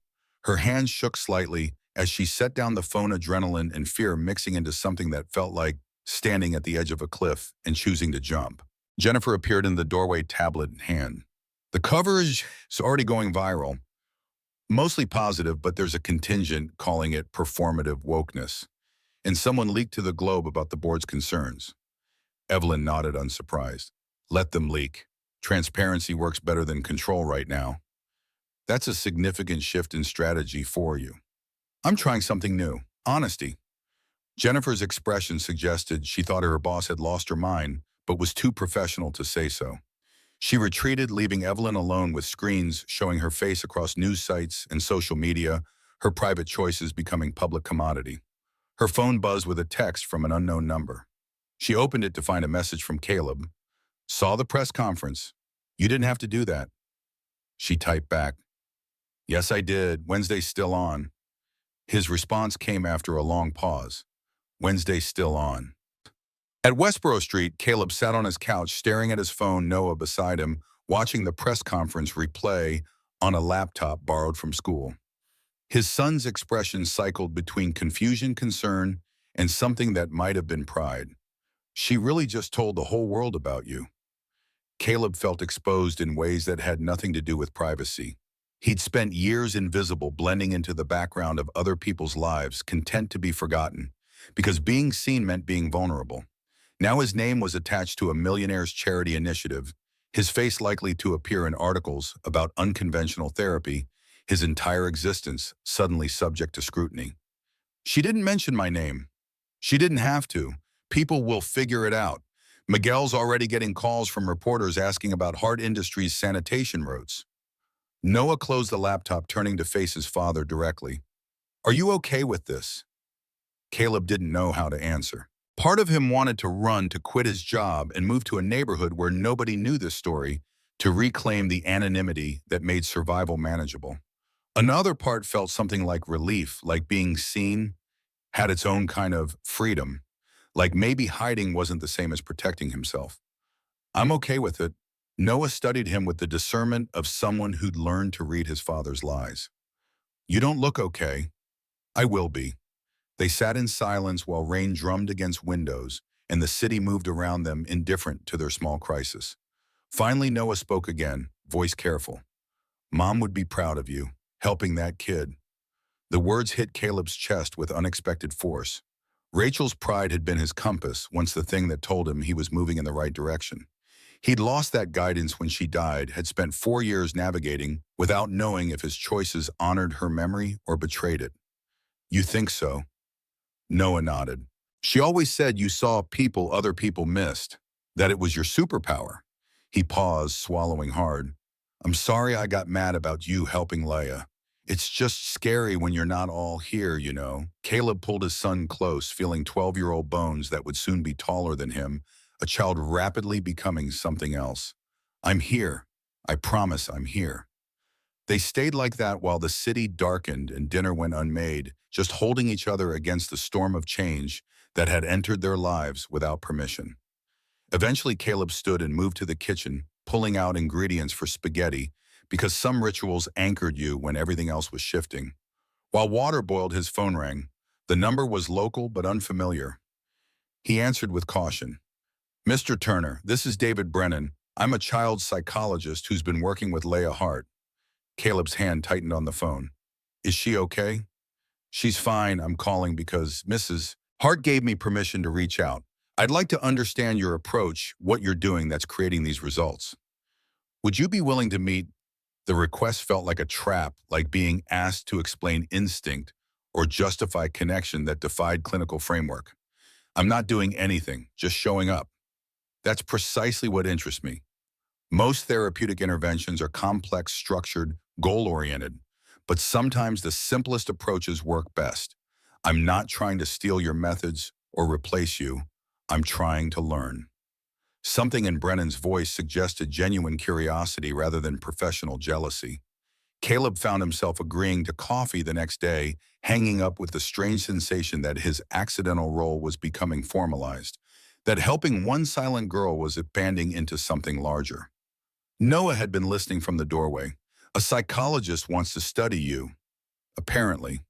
Her hands shook slightly as she set down the phone, adrenaline and fear mixing into something that felt like standing at the edge of a cliff and choosing to jump. Jennifer appeared in the doorway, tablet in hand. The coverage is already going viral. Mostly positive, but there's a contingent calling it performative wokeness. And someone leaked to the Globe about the board's concerns. Evelyn nodded, unsurprised. Let them leak. Transparency works better than control right now. That's a significant shift in strategy for you. I'm trying something new. Honesty. Jennifer's expression suggested she thought her boss had lost her mind, but was too professional to say so. She retreated, leaving Evelyn alone with screens showing her face across news sites and social media, her private choices becoming public commodity. Her phone buzzed with a text from an unknown number. She opened it to find a message from Caleb. Saw the press conference. You didn't have to do that. She typed back. Yes, I did. Wednesday's still on. His response came after a long pause. Wednesday's still on. At Westboro Street, Caleb sat on his couch staring at his phone, Noah beside him, watching the press conference replay on a laptop borrowed from school. His son's expression cycled between confusion, concern, and something that might have been pride. She really just told the whole world about you. Caleb felt exposed in ways that had nothing to do with privacy. He'd spent years invisible, blending into the background of other people's lives, content to be forgotten, because being seen meant being vulnerable. Now his name was attached to a Millionaire's charity initiative, his face likely to appear in articles about unconventional therapy, his entire existence suddenly subject to scrutiny. She didn't mention my name. She didn't have to. People will figure it out. Miguel's already getting calls from reporters asking about Hart Industries' sanitation routes. Noah closed the laptop, turning to face his father directly. Are you okay with this? Caleb didn't know how to answer. Part of him wanted to run, to quit his job and move to a neighborhood where nobody knew this story, to reclaim the anonymity that made survival manageable. Another part felt something like relief, like being seen had its own kind of freedom, like maybe hiding wasn't the same as protecting himself. I'm okay with it. Noah studied him with the discernment of someone who'd learned to read his father's lies. You don't look okay. I will be. They sat in silence while rain drummed against windows, and the city moved around them indifferent to their small crisis. Finally, Noah spoke again, voice careful. Mom would be proud of you, helping that kid. The words hit Caleb's chest with unexpected force. Rachel's pride had been his compass, once the thing that told him he was moving in the right direction. He'd lost that guidance when she died, had spent 4 years navigating without knowing if his choices honored her memory or betrayed it. You think so? Noah nodded. She always said you saw people other people missed, that it was your superpower. He paused, swallowing hard. I'm sorry I got mad about you helping Leia. It's just scary when you're not all here, you know. Caleb pulled his son close, feeling 12-year-old bones that would soon be taller than him, a child rapidly becoming something else. I'm here. I promise I'm here. They stayed like that while the city darkened and dinner went unmade, just holding each other against the storm of change that had entered their lives without permission. Eventually, Caleb stood and moved to the kitchen, pulling out ingredients for spaghetti, because some rituals anchored you when everything else was shifting. While water boiled, his phone rang. The number was local but unfamiliar. He answered with caution. Mr. Turner, this is David Brennan. I'm a child psychologist who's been working with Leia Hart. Caleb's hand tightened on the phone. Is she okay? She's fine. I'm calling because Mrs. Hart gave me permission to reach out. I'd like to understand your approach, what you're doing that's creating these results. Would you be willing to meet? The request felt like a trap, like being asked to explain instinct or justify connection that defied clinical framework. I'm not doing anything, just showing up. That's precisely what interests me. Most therapeutic interventions are complex, structured, goal-oriented, but sometimes the simplest approaches work best. I'm not trying to steal your methods or replace you. I'm trying to learn. Something in Brennan's voice suggested genuine curiosity rather than professional jealousy. Caleb found himself agreeing to coffee the next day, hanging up with the strange sensation that his accidental role was becoming formalized, that helping one silent girl was expanding into something larger. Noah had been listening from the doorway. A psychologist wants to study you, apparently.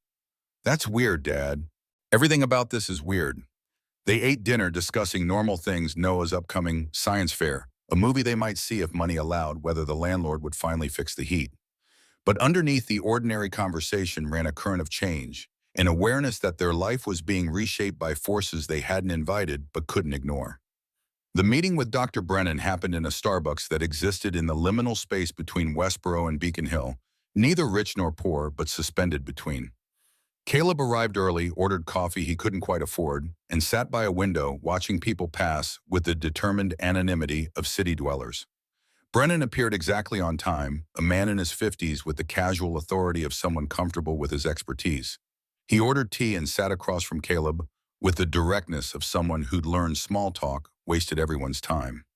That's weird, Dad. Everything about this is weird. They ate dinner discussing normal things, Noah's upcoming science fair, a movie they might see if money allowed, whether the landlord would finally fix the heat. But underneath the ordinary conversation ran a current of change, an awareness that their life was being reshaped by forces they hadn't invited but couldn't ignore. The meeting with Dr. Brennan happened in a Starbucks that existed in the liminal space between Westboro and Beacon Hill, neither rich nor poor, but suspended between. Caleb arrived early, ordered coffee he couldn't quite afford, and sat by a window watching people pass with the determined anonymity of city dwellers. Brennan appeared exactly on time, a man in his 50s with the casual authority of someone comfortable with his expertise. He ordered tea and sat across from Caleb with the directness of someone who'd learned small talk wasted everyone's time.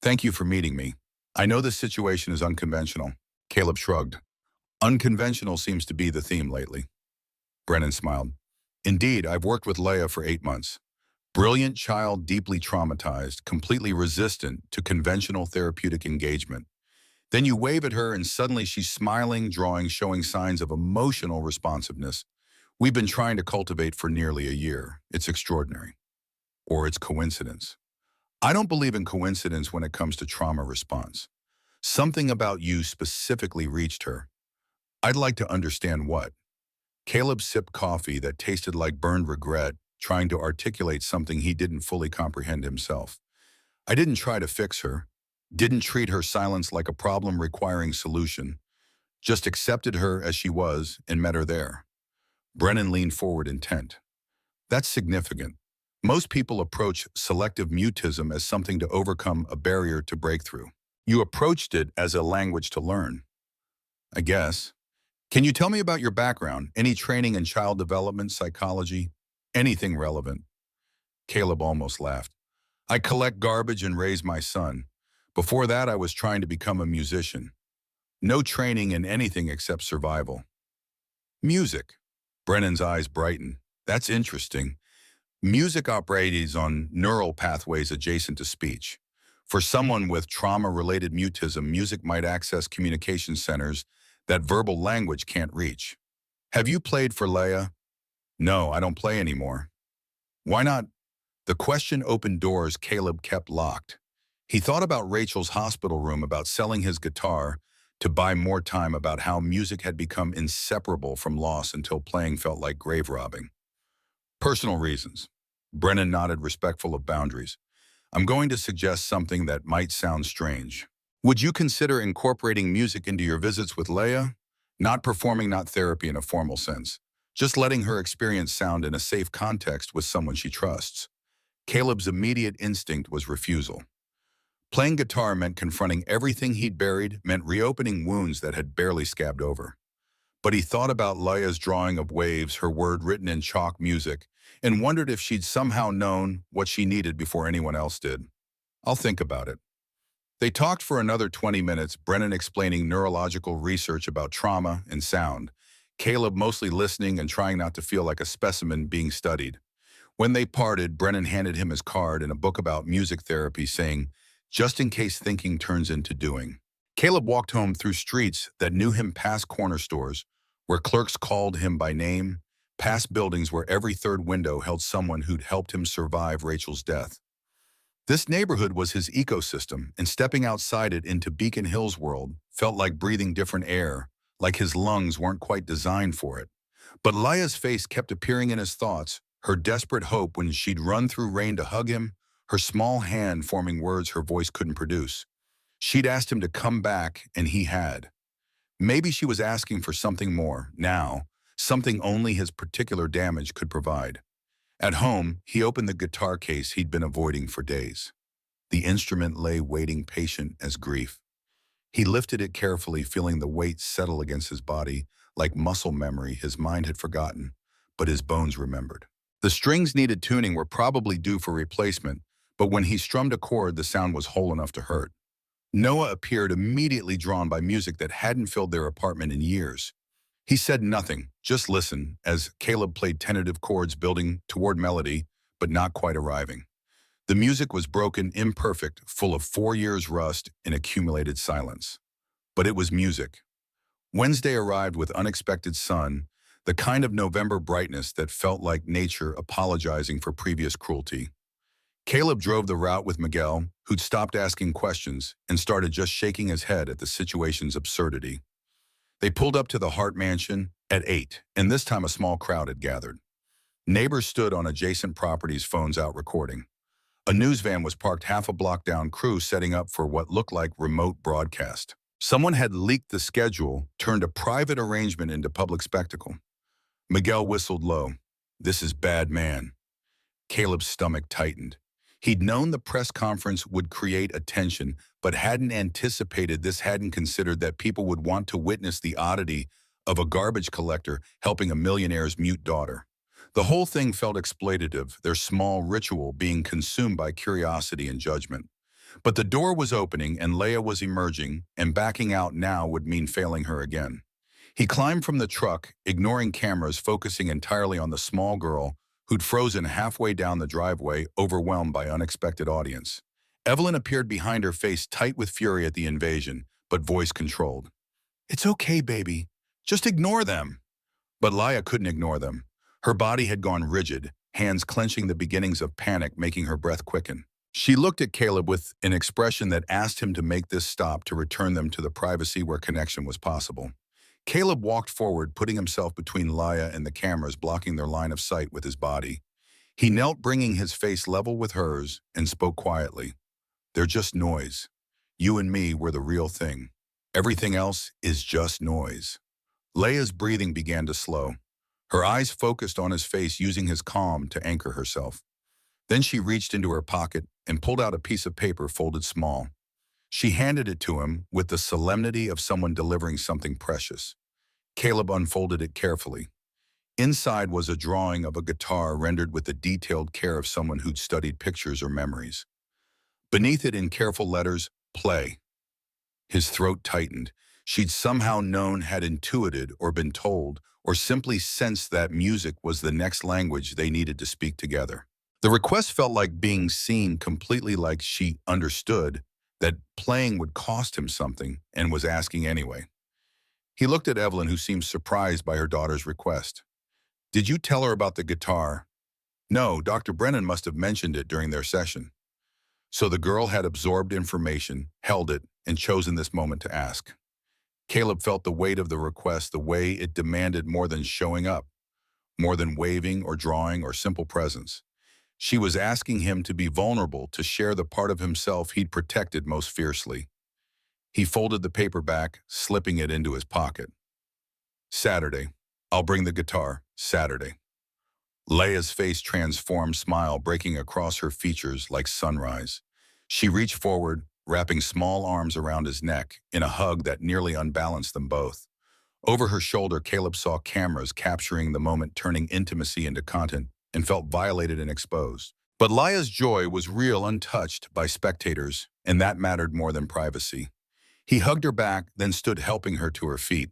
Thank you for meeting me. I know this situation is unconventional. Caleb shrugged. Unconventional seems to be the theme lately. Brennan smiled. Indeed, I've worked with Leia for 8 months. Brilliant child, deeply traumatized, completely resistant to conventional therapeutic engagement. Then you wave at her and suddenly she's smiling, drawing, showing signs of emotional responsiveness. We've been trying to cultivate for nearly a year. It's extraordinary. Or it's coincidence. I don't believe in coincidence when it comes to trauma response. Something about you specifically reached her. I'd like to understand what. Caleb sipped coffee that tasted like burned regret, trying to articulate something he didn't fully comprehend himself. I didn't try to fix her, didn't treat her silence like a problem requiring solution, just accepted her as she was and met her there. Brennan leaned forward intent. That's significant. Most people approach selective mutism as something to overcome a barrier to breakthrough. You approached it as a language to learn. I guess. Can you tell me about your background? Any training in child development, psychology, anything relevant? Caleb almost laughed. I collect garbage and raise my son. Before that, I was trying to become a musician. No training in anything except survival. Music. Brennan's eyes brightened. That's interesting. Music operates on neural pathways adjacent to speech. For someone with trauma-related mutism, music might access communication centers that verbal language can't reach. Have you played for Leia? No, I don't play anymore. Why not? The question opened doors Caleb kept locked. He thought about Rachel's hospital room, about selling his guitar to buy more time, about how music had become inseparable from loss until playing felt like grave robbing. Personal reasons. Brennan nodded, respectful of boundaries. I'm going to suggest something that might sound strange. Would you consider incorporating music into your visits with Leia? Not performing, not therapy in a formal sense. Just letting her experience sound in a safe context with someone she trusts. Caleb's immediate instinct was refusal. Playing guitar meant confronting everything he'd buried, meant reopening wounds that had barely scabbed over. But he thought about Leia's drawing of waves, her word written in chalk music, and wondered if she'd somehow known what she needed before anyone else did. I'll think about it. They talked for another 20 minutes, Brennan explaining neurological research about trauma and sound, Caleb mostly listening and trying not to feel like a specimen being studied. When they parted, Brennan handed him his card and a book about music therapy, saying, just in case thinking turns into doing. Caleb walked home through streets that knew him, past corner stores, where clerks called him by name, past buildings where every third window held someone who'd helped him survive Rachel's death. This neighborhood was his ecosystem, and stepping outside it into Beacon Hill's world felt like breathing different air, like his lungs weren't quite designed for it. But Leia's face kept appearing in his thoughts, her desperate hope when she'd run through rain to hug him, her small hand forming words her voice couldn't produce. She'd asked him to come back, and he had. Maybe she was asking for something more, now, something only his particular damage could provide. At home, he opened the guitar case he'd been avoiding for days. The instrument lay waiting, patient as grief. He lifted it carefully, feeling the weight settle against his body, like muscle memory his mind had forgotten, but his bones remembered. The strings needed tuning, were probably due for replacement, but when he strummed a chord, the sound was whole enough to hurt. Noah appeared, immediately drawn by music that hadn't filled their apartment in years. He said nothing, just listened, as Caleb played tentative chords building toward melody, but not quite arriving. The music was broken, imperfect, full of 4 years' rust and accumulated silence. But it was music. Wednesday arrived with unexpected sun, the kind of November brightness that felt like nature apologizing for previous cruelty. Caleb drove the route with Miguel, who'd stopped asking questions and started just shaking his head at the situation's absurdity. They pulled up to the Hart mansion at 8, and this time a small crowd had gathered. Neighbors stood on adjacent properties, phones out, recording. A news van was parked half a block down, crew setting up for what looked like remote broadcast. Someone had leaked the schedule, turned a private arrangement into public spectacle. Miguel whistled low. This is bad, man. Caleb's stomach tightened. He'd known the press conference would create attention, but hadn't anticipated this, hadn't considered that people would want to witness the oddity of a garbage collector helping a millionaire's mute daughter. The whole thing felt exploitative, their small ritual being consumed by curiosity and judgment. But the door was opening and Leia was emerging, and backing out now would mean failing her again. He climbed from the truck, ignoring cameras, focusing entirely on the small girl who'd frozen halfway down the driveway, overwhelmed by unexpected audience. Evelyn appeared behind her, face tight with fury at the invasion, but voice controlled. It's okay, baby. Just ignore them. But Leia couldn't ignore them. Her body had gone rigid, hands clenching, the beginnings of panic making her breath quicken. She looked at Caleb with an expression that asked him to make this stop, to return them to the privacy where connection was possible. Caleb walked forward, putting himself between Leia and the cameras, blocking their line of sight with his body. He knelt, bringing his face level with hers, and spoke quietly. They're just noise. You and me were the real thing. Everything else is just noise. Leia's breathing began to slow. Her eyes focused on his face, using his calm to anchor herself. Then she reached into her pocket and pulled out a piece of paper folded small. She handed it to him with the solemnity of someone delivering something precious. Caleb unfolded it carefully. Inside was a drawing of a guitar rendered with the detailed care of someone who'd studied pictures or memories. Beneath it, in careful letters, play. His throat tightened. She'd somehow known, had intuited, or been told, or simply sensed that music was the next language they needed to speak together. The request felt like being seen, completely like she understood that playing would cost him something and was asking anyway. He looked at Evelyn, who seemed surprised by her daughter's request. Did you tell her about the guitar? No, Dr. Brennan must have mentioned it during their session. So the girl had absorbed information, held it, and chosen this moment to ask. Caleb felt the weight of the request, the way it demanded more than showing up, more than waving or drawing or simple presence. She was asking him to be vulnerable, to share the part of himself he'd protected most fiercely. He folded the paper back, slipping it into his pocket. Saturday. I'll bring the guitar. Saturday. Leia's face transformed, smile breaking across her features like sunrise. She reached forward, wrapping small arms around his neck in a hug that nearly unbalanced them both. Over her shoulder, Caleb saw cameras capturing the moment, turning intimacy into content, and felt violated and exposed. But Leia's joy was real, untouched by spectators, and that mattered more than privacy. He hugged her back, then stood helping her to her feet.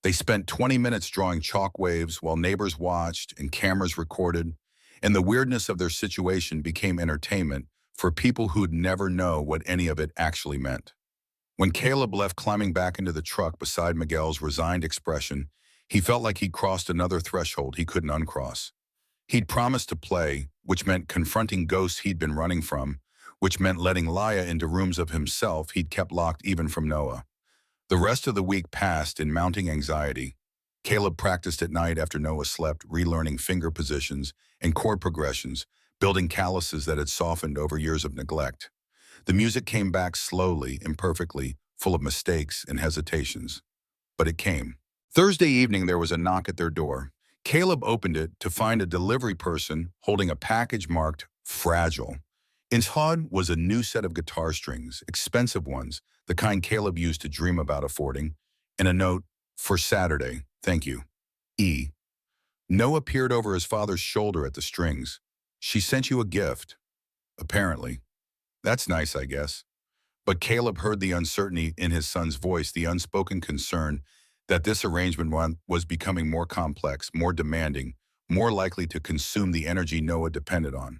They spent 20 minutes drawing chalk waves while neighbors watched and cameras recorded, and the weirdness of their situation became entertainment for people who'd never know what any of it actually meant. When Caleb left, climbing back into the truck beside Miguel's resigned expression, he felt like he'd crossed another threshold he couldn't uncross. He'd promised to play, which meant confronting ghosts he'd been running from, which meant letting Leia into rooms of himself he'd kept locked even from Noah. The rest of the week passed in mounting anxiety. Caleb practiced at night after Noah slept, relearning finger positions and chord progressions, building calluses that had softened over years of neglect. The music came back slowly, imperfectly, full of mistakes and hesitations. But it came. Thursday evening, there was a knock at their door. Caleb opened it to find a delivery person holding a package marked "Fragile." Inside was a new set of guitar strings, expensive ones, the kind Caleb used to dream about affording, and a note, "For Saturday, thank you. E." Noah peered over his father's shoulder at the strings. "She sent you a gift." "Apparently." "That's nice, I guess." But Caleb heard the uncertainty in his son's voice, the unspoken concern that this arrangement was becoming more complex, more demanding, more likely to consume the energy Noah depended on.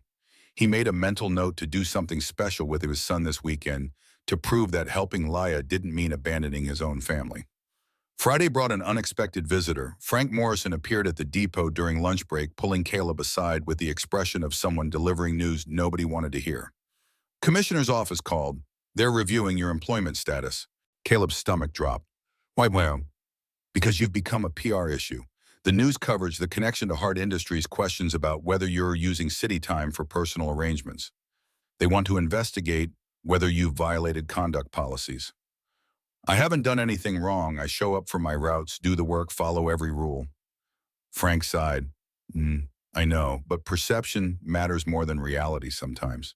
He made a mental note to do something special with his son this weekend to prove that helping Leia didn't mean abandoning his own family. Friday brought an unexpected visitor. Frank Morrison appeared at the depot during lunch break, pulling Caleb aside with the expression of someone delivering news nobody wanted to hear. "Commissioner's office called. They're reviewing your employment status." Caleb's stomach dropped. "Why, well, because you've become a PR issue. The news coverage, the connection to hard industries, questions about whether you're using city time for personal arrangements. They want to investigate whether you've violated conduct policies." "I haven't done anything wrong. I show up for my routes, do the work, follow every rule." Frank sighed. I know, but perception matters more than reality sometimes.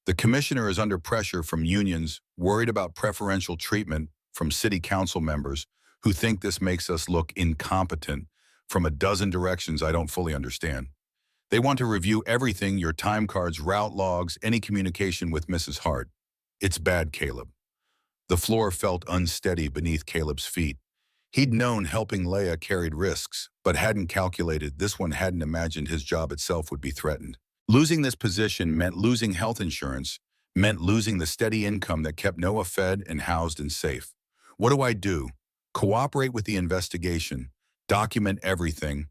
The commissioner is under pressure from unions, worried about preferential treatment from city council members who think this makes us look incompetent from a dozen directions I don't fully understand. They want to review everything, your time cards, route logs, any communication with Mrs. Hart. It's bad, Caleb. The floor felt unsteady beneath Caleb's feet. He'd known helping Leia carried risks, but hadn't calculated this one, hadn't imagined his job itself would be threatened. Losing this position meant losing health insurance, meant losing the steady income that kept Noah fed and housed and safe. What do I do? Cooperate with the investigation, document everything,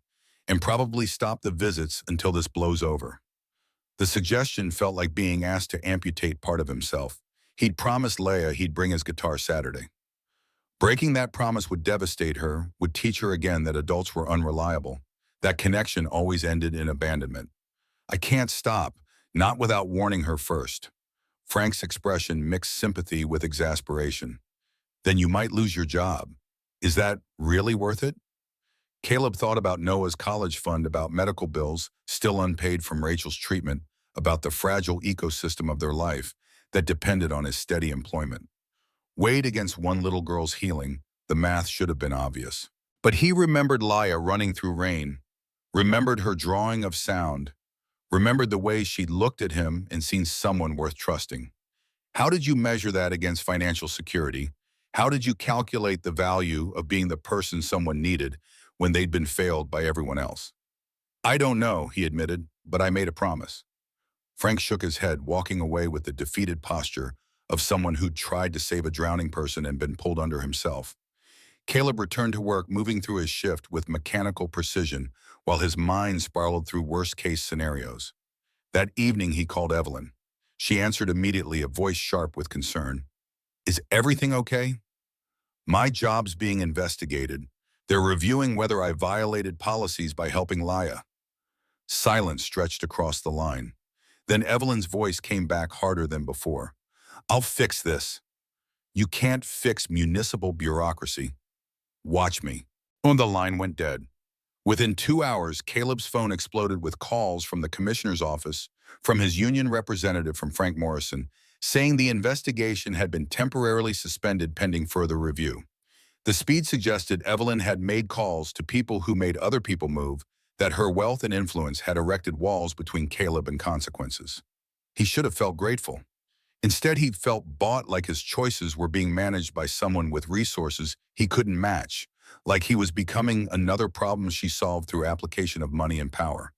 and probably stop the visits until this blows over. The suggestion felt like being asked to amputate part of himself. He'd promised Leia he'd bring his guitar Saturday. Breaking that promise would devastate her, would teach her again that adults were unreliable. That connection always ended in abandonment. I can't stop, not without warning her first. Frank's expression mixed sympathy with exasperation. Then you might lose your job. Is that really worth it? Caleb thought about Noah's college fund, about medical bills, still unpaid from Rachel's treatment, about the fragile ecosystem of their life that depended on his steady employment. Weighed against one little girl's healing, the math should have been obvious. But he remembered Leia running through rain, remembered her drawing of sound, remembered the way she'd looked at him and seen someone worth trusting. How did you measure that against financial security? How did you calculate the value of being the person someone needed when they'd been failed by everyone else? I don't know, he admitted, but I made a promise. Frank shook his head, walking away with the defeated posture of someone who'd tried to save a drowning person and been pulled under himself. Caleb returned to work, moving through his shift with mechanical precision, while his mind spiraled through worst-case scenarios. That evening, he called Evelyn. She answered immediately, a voice sharp with concern. Is everything okay? My job's being investigated. They're reviewing whether I violated policies by helping Laya. Silence stretched across the line. Then Evelyn's voice came back harder than before. I'll fix this. You can't fix municipal bureaucracy. Watch me. And the line went dead. Within 2 hours, Caleb's phone exploded with calls from the commissioner's office, from his union representative from Frank Morrison, saying the investigation had been temporarily suspended pending further review. The speed suggested Evelyn had made calls to people who made other people move, that her wealth and influence had erected walls between Caleb and consequences. He should have felt grateful. Instead, he felt bought, like his choices were being managed by someone with resources he couldn't match, like he was becoming another problem she solved through application of money and power.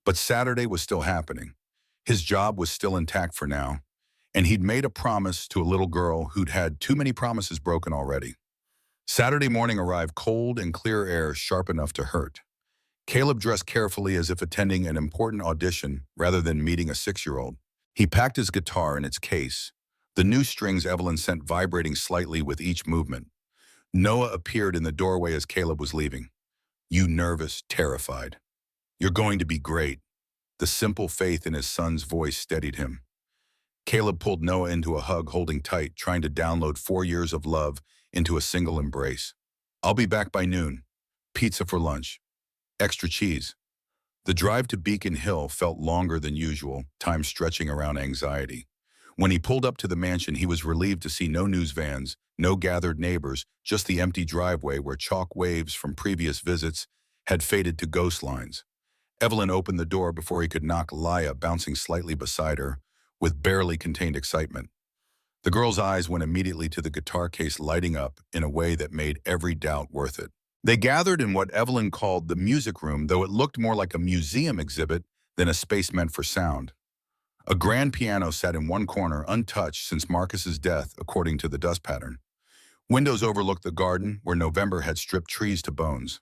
But Saturday was still happening. His job was still intact for now, and he'd made a promise to a little girl who'd had too many promises broken already. Saturday morning arrived, cold and clear air sharp enough to hurt. Caleb dressed carefully, as if attending an important audition rather than meeting a 6-year-old. He packed his guitar in its case, the new strings Evelyn sent vibrating slightly with each movement. Noah appeared in the doorway as Caleb was leaving. You nervous, terrified. You're going to be great. The simple faith in his son's voice steadied him. Caleb pulled Noah into a hug, holding tight, trying to download 4 years of love into a single embrace. I'll be back by noon. Pizza for lunch. Extra cheese. The drive to Beacon Hill felt longer than usual, time stretching around anxiety. When he pulled up to the mansion, he was relieved to see no news vans, no gathered neighbors, just the empty driveway where chalk waves from previous visits had faded to ghost lines. Evelyn opened the door before he could knock, Laya bouncing slightly beside her, with barely contained excitement. The girl's eyes went immediately to the guitar case, lighting up in a way that made every doubt worth it. They gathered in what Evelyn called the music room, though it looked more like a museum exhibit than a space meant for sound. A grand piano sat in one corner, untouched since Marcus's death, according to the dust pattern. Windows overlooked the garden, where November had stripped trees to bones.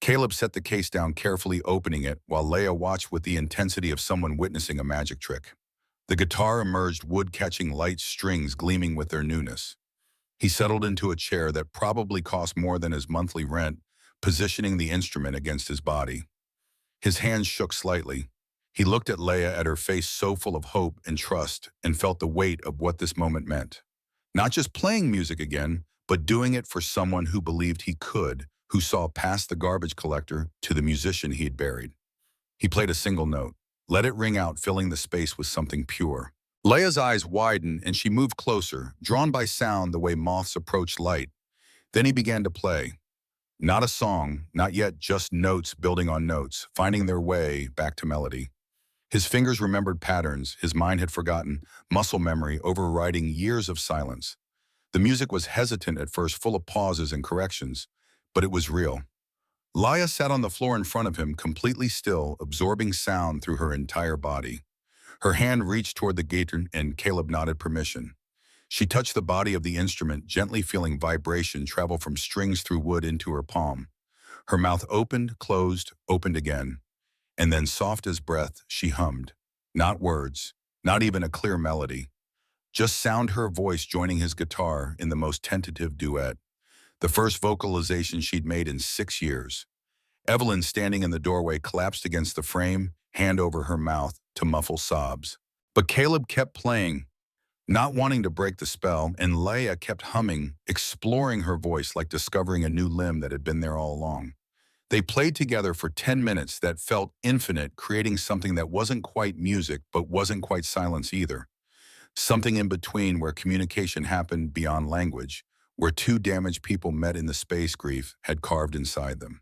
Caleb set the case down, carefully opening it, while Leia watched with the intensity of someone witnessing a magic trick. The guitar emerged, wood catching light strings gleaming with their newness. He settled into a chair that probably cost more than his monthly rent, positioning the instrument against his body. His hands shook slightly. He looked at Leia, at her face so full of hope and trust, and felt the weight of what this moment meant. Not just playing music again, but doing it for someone who believed he could, who saw past the garbage collector to the musician he had buried. He played a single note. Let it ring out, filling the space with something pure. Leia's eyes widened, and she moved closer, drawn by sound the way moths approach light. Then he began to play. Not a song, not yet, just notes building on notes, finding their way back to melody. His fingers remembered patterns his mind had forgotten, muscle memory overriding years of silence. The music was hesitant at first, full of pauses and corrections, but it was real. Laya sat on the floor in front of him, completely still, absorbing sound through her entire body. Her hand reached toward the gate, and Caleb nodded permission. She touched the body of the instrument, gently feeling vibration travel from strings through wood into her palm. Her mouth opened, closed, opened again. And then, soft as breath, she hummed. Not words, not even a clear melody. Just sound, her voice joining his guitar in the most tentative duet. The first vocalization she'd made in 6 years. Evelyn, standing in the doorway, collapsed against the frame, hand over her mouth to muffle sobs. But Caleb kept playing, not wanting to break the spell, and Leia kept humming, exploring her voice like discovering a new limb that had been there all along. They played together for 10 minutes that felt infinite, creating something that wasn't quite music but wasn't quite silence either. Something in between, where communication happened beyond language, where two damaged people met in the space grief had carved inside them.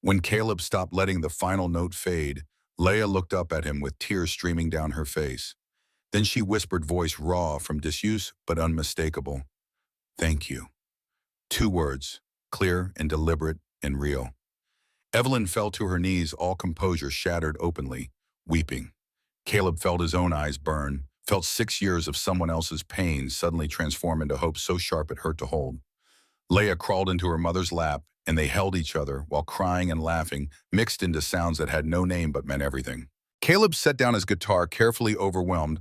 When Caleb stopped letting the final note fade, Leia looked up at him with tears streaming down her face. Then she whispered, voice raw from disuse but unmistakable. Thank you. 2 words, clear and deliberate and real. Evelyn fell to her knees, all composure shattered openly, weeping. Caleb felt his own eyes burn, felt 6 years of someone else's pain suddenly transform into hope so sharp it hurt to hold. Leia crawled into her mother's lap, and they held each other while crying and laughing, mixed into sounds that had no name but meant everything. Caleb set down his guitar, carefully overwhelmed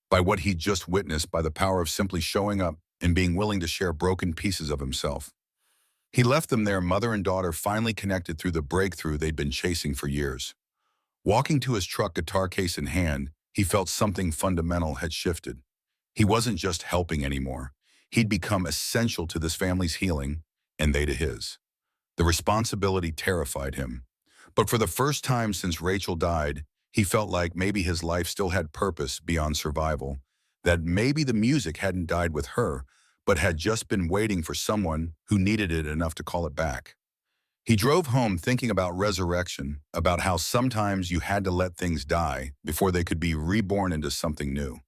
by what he'd just witnessed, by the power of simply showing up and being willing to share broken pieces of himself. He left them there, mother and daughter, finally connected through the breakthrough they'd been chasing for years. Walking to his truck, guitar case in hand, he felt something fundamental had shifted. He wasn't just helping anymore. He'd become essential to this family's healing, and they to his. The responsibility terrified him. But for the first time since Rachel died, he felt like maybe his life still had purpose beyond survival, that maybe the music hadn't died with her, but had just been waiting for someone who needed it enough to call it back. He drove home thinking about resurrection, about how sometimes you had to let things die before they could be reborn into something new.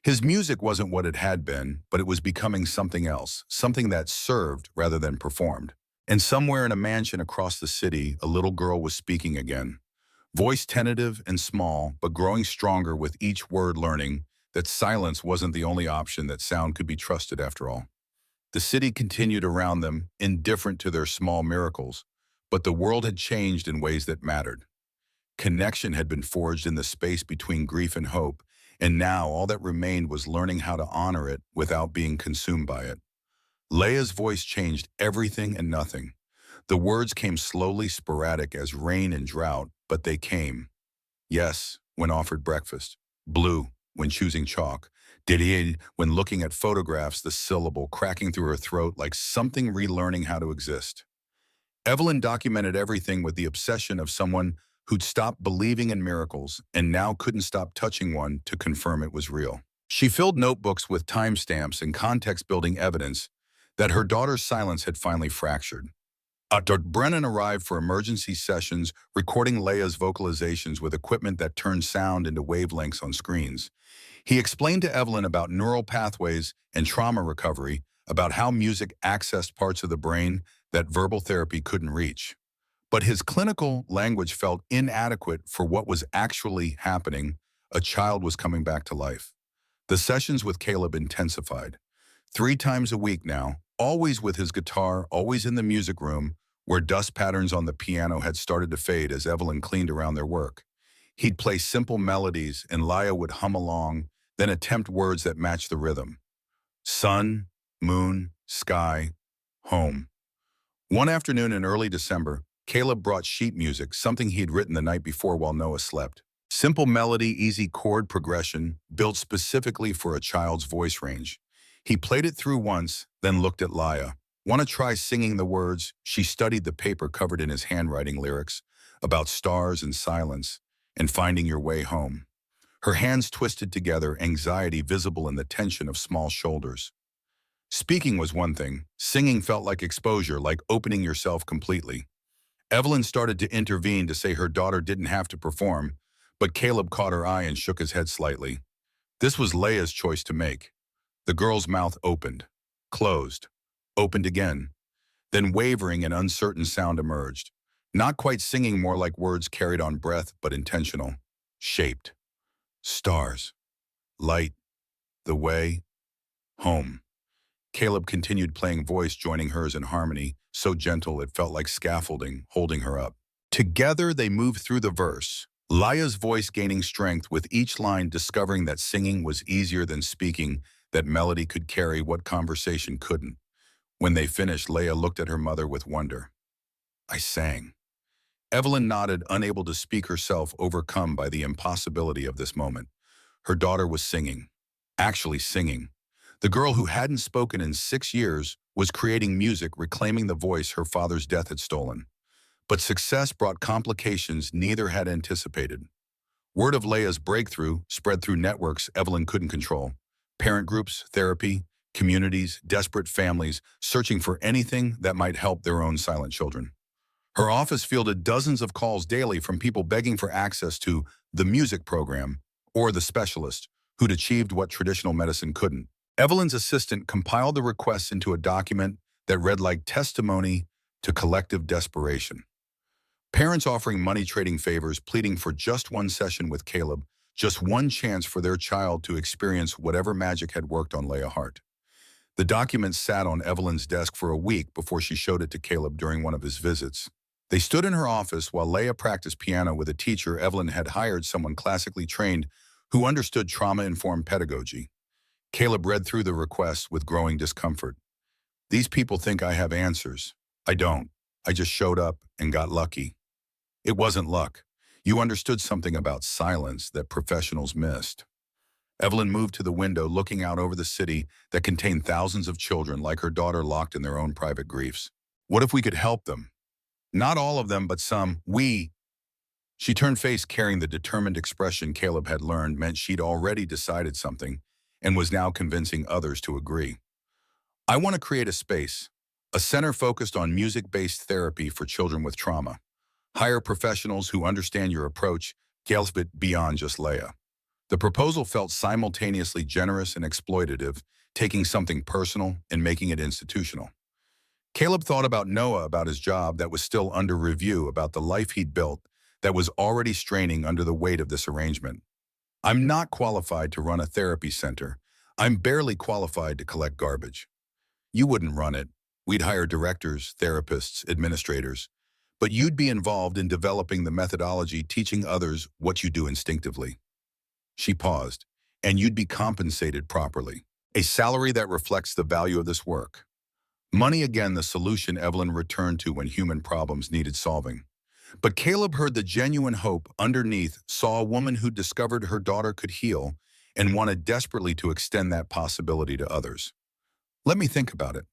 His music wasn't what it had been, but it was becoming something else, something that served rather than performed. And somewhere in a mansion across the city, a little girl was speaking again. Voice tentative and small, but growing stronger with each word, learning that silence wasn't the only option, that sound could be trusted after all. The city continued around them, indifferent to their small miracles, but the world had changed in ways that mattered. Connection had been forged in the space between grief and hope, and now all that remained was learning how to honor it without being consumed by it. Leia's voice changed everything and nothing. The words came slowly, sporadic as rain and drought, but they came. Yes, when offered breakfast. Blue, when choosing chalk. Didier, when looking at photographs, the syllable cracking through her throat like something relearning how to exist. Evelyn documented everything with the obsession of someone who'd stopped believing in miracles and now couldn't stop touching one to confirm it was real. She filled notebooks with timestamps and context-building evidence that her daughter's silence had finally fractured. Dr. Brennan arrived for emergency sessions, recording Leia's vocalizations with equipment that turned sound into wavelengths on screens. He explained to Evelyn about neural pathways and trauma recovery, about how music accessed parts of the brain that verbal therapy couldn't reach. But his clinical language felt inadequate for what was actually happening. A child was coming back to life. The sessions with Caleb intensified. 3 times a week now, always with his guitar, always in the music room, where dust patterns on the piano had started to fade as Evelyn cleaned around their work. He'd play simple melodies and Leia would hum along, then attempt words that matched the rhythm. Sun, moon, sky, home. One afternoon in early December, Caleb brought sheet music, something he'd written the night before while Noah slept. Simple melody, easy chord progression, built specifically for a child's voice range. He played it through once, then looked at Leia. Want to try singing the words? She studied the paper covered in his handwriting, lyrics about stars and silence and finding your way home. Her hands twisted together, anxiety visible in the tension of small shoulders. Speaking was one thing. Singing felt like exposure, like opening yourself completely. Evelyn started to intervene to say her daughter didn't have to perform, but Caleb caught her eye and shook his head slightly. This was Leia's choice to make. The girl's mouth opened, closed, opened again. Then wavering and uncertain sound emerged. Not quite singing, more like words carried on breath, but intentional. Shaped. Stars. Light. The way. Home. Caleb continued playing, voice joining hers in harmony, so gentle it felt like scaffolding, holding her up. Together they moved through the verse, Leia's voice gaining strength with each line, discovering that singing was easier than speaking, that melody could carry what conversation couldn't. When they finished, Leia looked at her mother with wonder. I sang. Evelyn nodded, unable to speak herself, overcome by the impossibility of this moment. Her daughter was singing. Actually singing. The girl who hadn't spoken in 6 years was creating music, reclaiming the voice her father's death had stolen. But success brought complications neither had anticipated. Word of Leia's breakthrough spread through networks Evelyn couldn't control. Parent groups, therapy, communities, desperate families searching for anything that might help their own silent children. Her office fielded dozens of calls daily from people begging for access to the music program or the specialist who'd achieved what traditional medicine couldn't. Evelyn's assistant compiled the requests into a document that read like testimony to collective desperation. Parents offering money, trading favors, pleading for just one session with Caleb, just one chance for their child to experience whatever magic had worked on Leia Hart. The document sat on Evelyn's desk for a week before she showed it to Caleb during one of his visits. They stood in her office while Leia practiced piano with a teacher. Evelyn had hired someone classically trained who understood trauma-informed pedagogy. Caleb read through the request with growing discomfort. These people think I have answers. I don't. I just showed up and got lucky. It wasn't luck. You understood something about silence that professionals missed. Evelyn moved to the window, looking out over the city that contained thousands of children like her daughter locked in their own private griefs. What if we could help them? Not all of them, but some. We. She turned face, carrying the determined expression Caleb had learned meant she'd already decided something and was now convincing others to agree. I want to create a center focused on music-based therapy for children with trauma. Hire professionals who understand your approach, Caleb, beyond just Leia. The proposal felt simultaneously generous and exploitative, taking something personal and making it institutional. Caleb thought about Noah, about his job that was still under review, about the life he'd built that was already straining under the weight of this arrangement. I'm not qualified to run a therapy center. I'm barely qualified to collect garbage. You wouldn't run it. We'd hire directors, therapists, administrators. But you'd be involved in developing the methodology, teaching others what you do instinctively. She paused. And you'd be compensated properly. A salary that reflects the value of this work. Money, again, the solution Evelyn returned to when human problems needed solving. But Caleb heard the genuine hope underneath, saw a woman who discovered her daughter could heal and wanted desperately to extend that possibility to others. Let me think about it.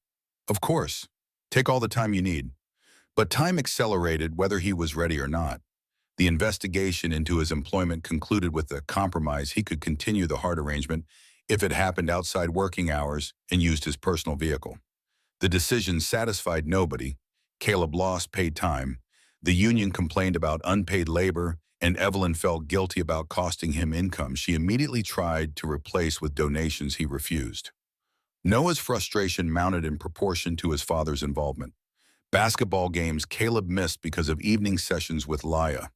Of course. Take all the time you need. But time accelerated whether he was ready or not. The investigation into his employment concluded with a compromise. He could continue the hard arrangement if it happened outside working hours and used his personal vehicle. The decision satisfied nobody. Caleb lost paid time. The union complained about unpaid labor, and Evelyn felt guilty about costing him income she immediately tried to replace with donations he refused. Noah's frustration mounted in proportion to his father's involvement. Basketball games Caleb missed because of evening sessions with Leia.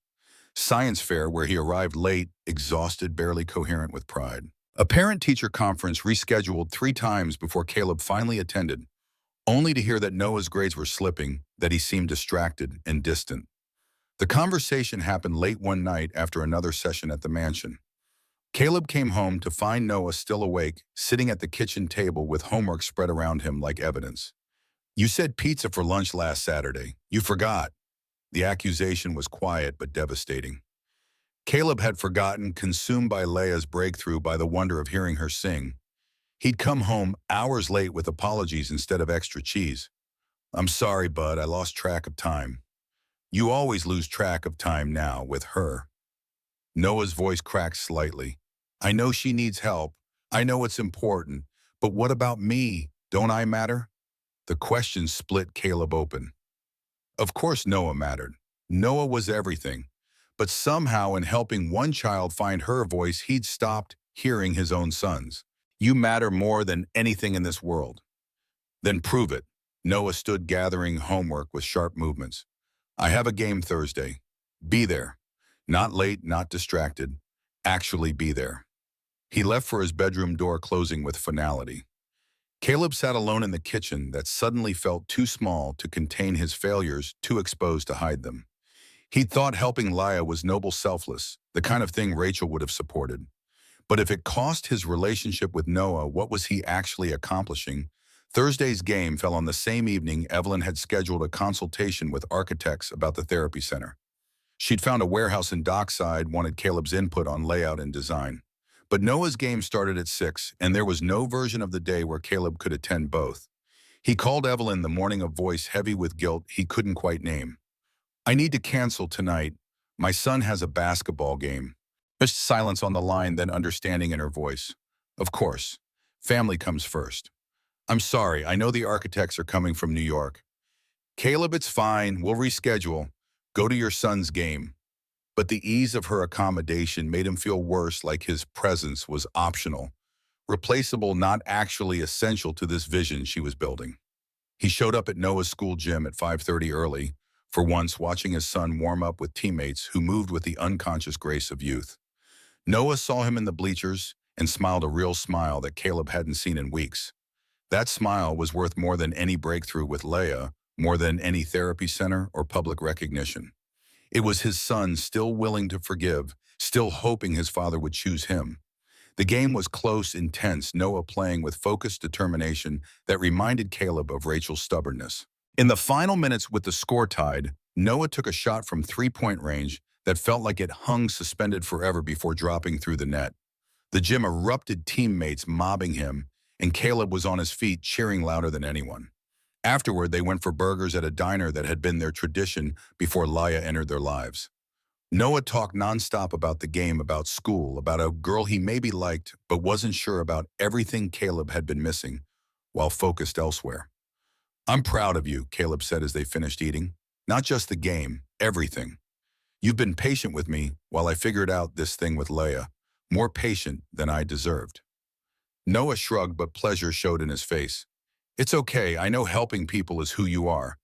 Science fair where he arrived late, exhausted, barely coherent with pride. A parent-teacher conference rescheduled 3 times before Caleb finally attended, only to hear that Noah's grades were slipping, that he seemed distracted and distant. The conversation happened late one night after another session at the mansion. Caleb came home to find Noah still awake, sitting at the kitchen table with homework spread around him like evidence. You said pizza for lunch last Saturday. You forgot. The accusation was quiet but devastating. Caleb had forgotten, consumed by Leia's breakthrough, by the wonder of hearing her sing. He'd come home hours late with apologies instead of extra cheese. I'm sorry, bud, I lost track of time. You always lose track of time now with her. Noah's voice cracked slightly. I know she needs help. I know it's important. But what about me? Don't I matter? The question split Caleb open. Of course Noah mattered. Noah was everything. But somehow in helping one child find her voice, he'd stopped hearing his own sons. You matter more than anything in this world. Then prove it. Noah stood gathering homework with sharp movements. I have a game Thursday. Be there. Not late, not distracted. Actually be there. He left for his bedroom door, closing with finality. Caleb sat alone in the kitchen that suddenly felt too small to contain his failures, too exposed to hide them. He'd thought helping Leia was noble, selfless, the kind of thing Rachel would have supported. But if it cost his relationship with Noah, what was he actually accomplishing? Thursday's game fell on the same evening Evelyn had scheduled a consultation with architects about the therapy center. She'd found a warehouse in Dockside, wanted Caleb's input on layout and design. But Noah's game started at 6, and there was no version of the day where Caleb could attend both. He called Evelyn the morning, a voice heavy with guilt he couldn't quite name. I need to cancel tonight. My son has a basketball game. Just silence on the line, then understanding in her voice. Of course. Family comes first. I'm sorry, I know the architects are coming from New York. Caleb, it's fine. We'll reschedule. Go to your son's game. But the ease of her accommodation made him feel worse, like his presence was optional, replaceable, not actually essential to this vision she was building. He showed up at Noah's school gym at 5:30 early, for once watching his son warm up with teammates who moved with the unconscious grace of youth. Noah saw him in the bleachers and smiled a real smile that Caleb hadn't seen in weeks. That smile was worth more than any breakthrough with Leia, more than any therapy center or public recognition. It was his son still willing to forgive, still hoping his father would choose him. The game was close, intense, Noah playing with focused determination that reminded Caleb of Rachel's stubbornness. In the final minutes with the score tied, Noah took a shot from three-point range that felt like it hung suspended forever before dropping through the net. The gym erupted, teammates mobbing him, and Caleb was on his feet cheering louder than anyone. Afterward, they went for burgers at a diner that had been their tradition before Laia entered their lives. Noah talked nonstop about the game, about school, about a girl he maybe liked but wasn't sure about, everything Caleb had been missing, while focused elsewhere. "I'm proud of you," Caleb said as they finished eating. "Not just the game, everything. You've been patient with me while I figured out this thing with Leia, more patient than I deserved." Noah shrugged, but pleasure showed in his face. "It's okay, I know helping people is who you are.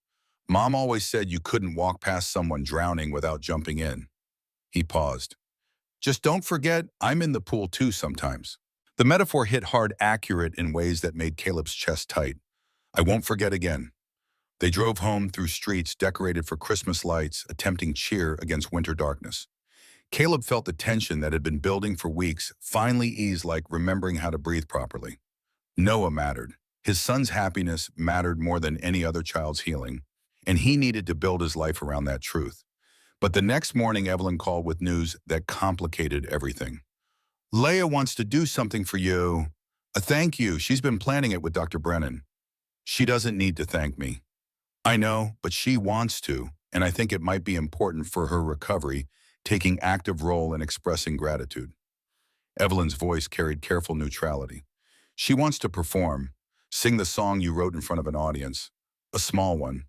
Mom always said you couldn't walk past someone drowning without jumping in." He paused. "Just don't forget, I'm in the pool too sometimes." The metaphor hit hard, accurate in ways that made Caleb's chest tight. "I won't forget again." They drove home through streets decorated for Christmas lights, attempting cheer against winter darkness. Caleb felt the tension that had been building for weeks finally ease, like remembering how to breathe properly. Noah mattered. His son's happiness mattered more than any other child's healing, and he needed to build his life around that truth. But the next morning, Evelyn called with news that complicated everything. "Leia wants to do something for you. A thank you. She's been planning it with Dr. Brennan." "She doesn't need to thank me." "I know, but she wants to, and I think it might be important for her recovery, taking active role in expressing gratitude." Evelyn's voice carried careful neutrality. "She wants to perform, sing the song you wrote in front of an audience, a small one,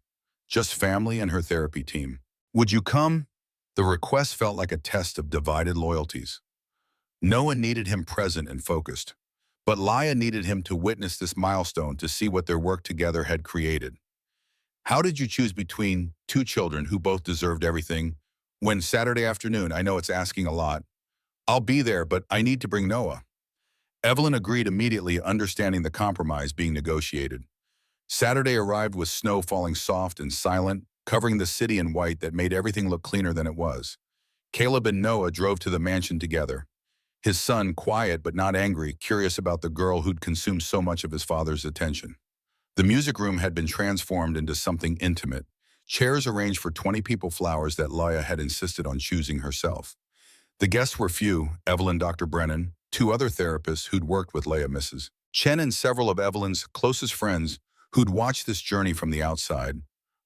just family and her therapy team. Would you come?" The request felt like a test of divided loyalties. Noah needed him present and focused, but Laia needed him to witness this milestone, to see what their work together had created. "How did you choose between two children who both deserved everything when Saturday afternoon? I know it's asking a lot. I'll be there, but I need to bring Noah." Evelyn agreed immediately, understanding the compromise being negotiated. Saturday arrived with snow falling soft and silent, covering the city in white that made everything look cleaner than it was. Caleb and Noah drove to the mansion together. His son, quiet but not angry, curious about the girl who'd consumed so much of his father's attention. The music room had been transformed into something intimate. Chairs arranged for 20 people, flowers that Laia had insisted on choosing herself. The guests were few: Evelyn, Dr. Brennan, two other therapists who'd worked with Leia, Mrs. Chen, and several of Evelyn's closest friends who'd watched this journey from the outside.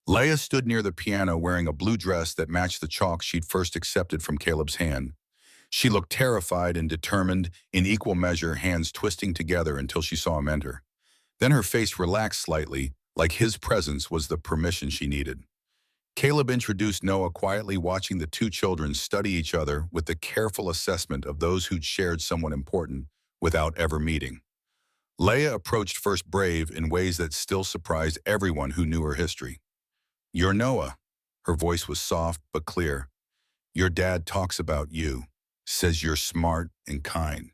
Leia stood near the piano wearing a blue dress that matched the chalk she'd first accepted from Caleb's hand. She looked terrified and determined, in equal measure, hands twisting together until she saw him enter. Then her face relaxed slightly, like his presence was the permission she needed. Caleb introduced Noah, quietly watching the two children study each other with the careful assessment of those who'd shared someone important without ever meeting. Leia approached first, brave in ways that still surprised everyone who knew her history. "You're Noah." Her voice was soft but clear. "Your dad talks about you, says you're smart and kind."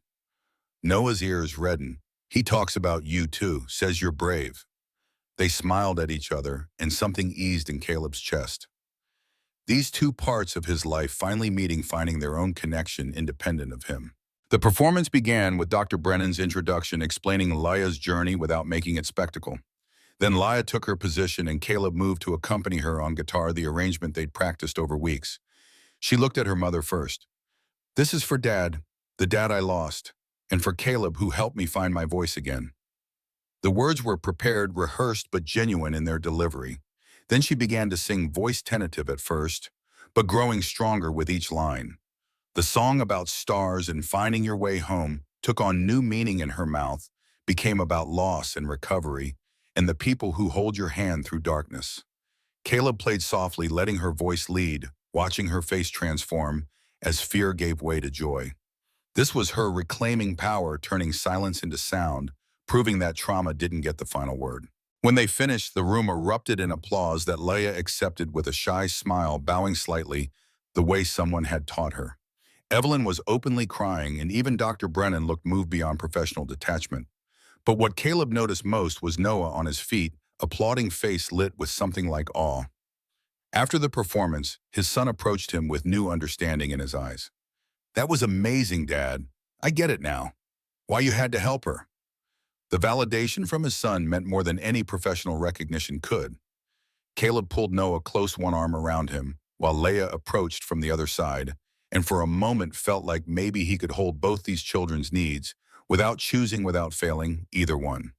Noah's ears reddened. "He talks about you too, says you're brave." They smiled at each other, and something eased in Caleb's chest. These two parts of his life finally meeting, finding their own connection independent of him. The performance began with Dr. Brennan's introduction, explaining Laia's journey without making it spectacle. Then Laia took her position, and Caleb moved to accompany her on guitar, the arrangement they'd practiced over weeks. She looked at her mother first. "This is for Dad, the dad I lost, and for Caleb, who helped me find my voice again." The words were prepared, rehearsed, but genuine in their delivery. Then she began to sing, voice tentative at first, but growing stronger with each line. The song about stars and finding your way home took on new meaning in her mouth, became about loss and recovery, and the people who hold your hand through darkness. Caleb played softly, letting her voice lead, watching her face transform as fear gave way to joy. This was her reclaiming power, turning silence into sound, proving that trauma didn't get the final word. When they finished, the room erupted in applause that Leia accepted with a shy smile, bowing slightly, the way someone had taught her. Evelyn was openly crying, and even Dr. Brennan looked moved beyond professional detachment. But what Caleb noticed most was Noah on his feet, applauding face lit with something like awe. After the performance, his son approached him with new understanding in his eyes. "That was amazing, Dad. I get it now. Why you had to help her." The validation from his son meant more than any professional recognition could. Caleb pulled Noah close, one arm around him, while Leia approached from the other side, and for a moment felt like maybe he could hold both these children's needs without choosing, without failing either one.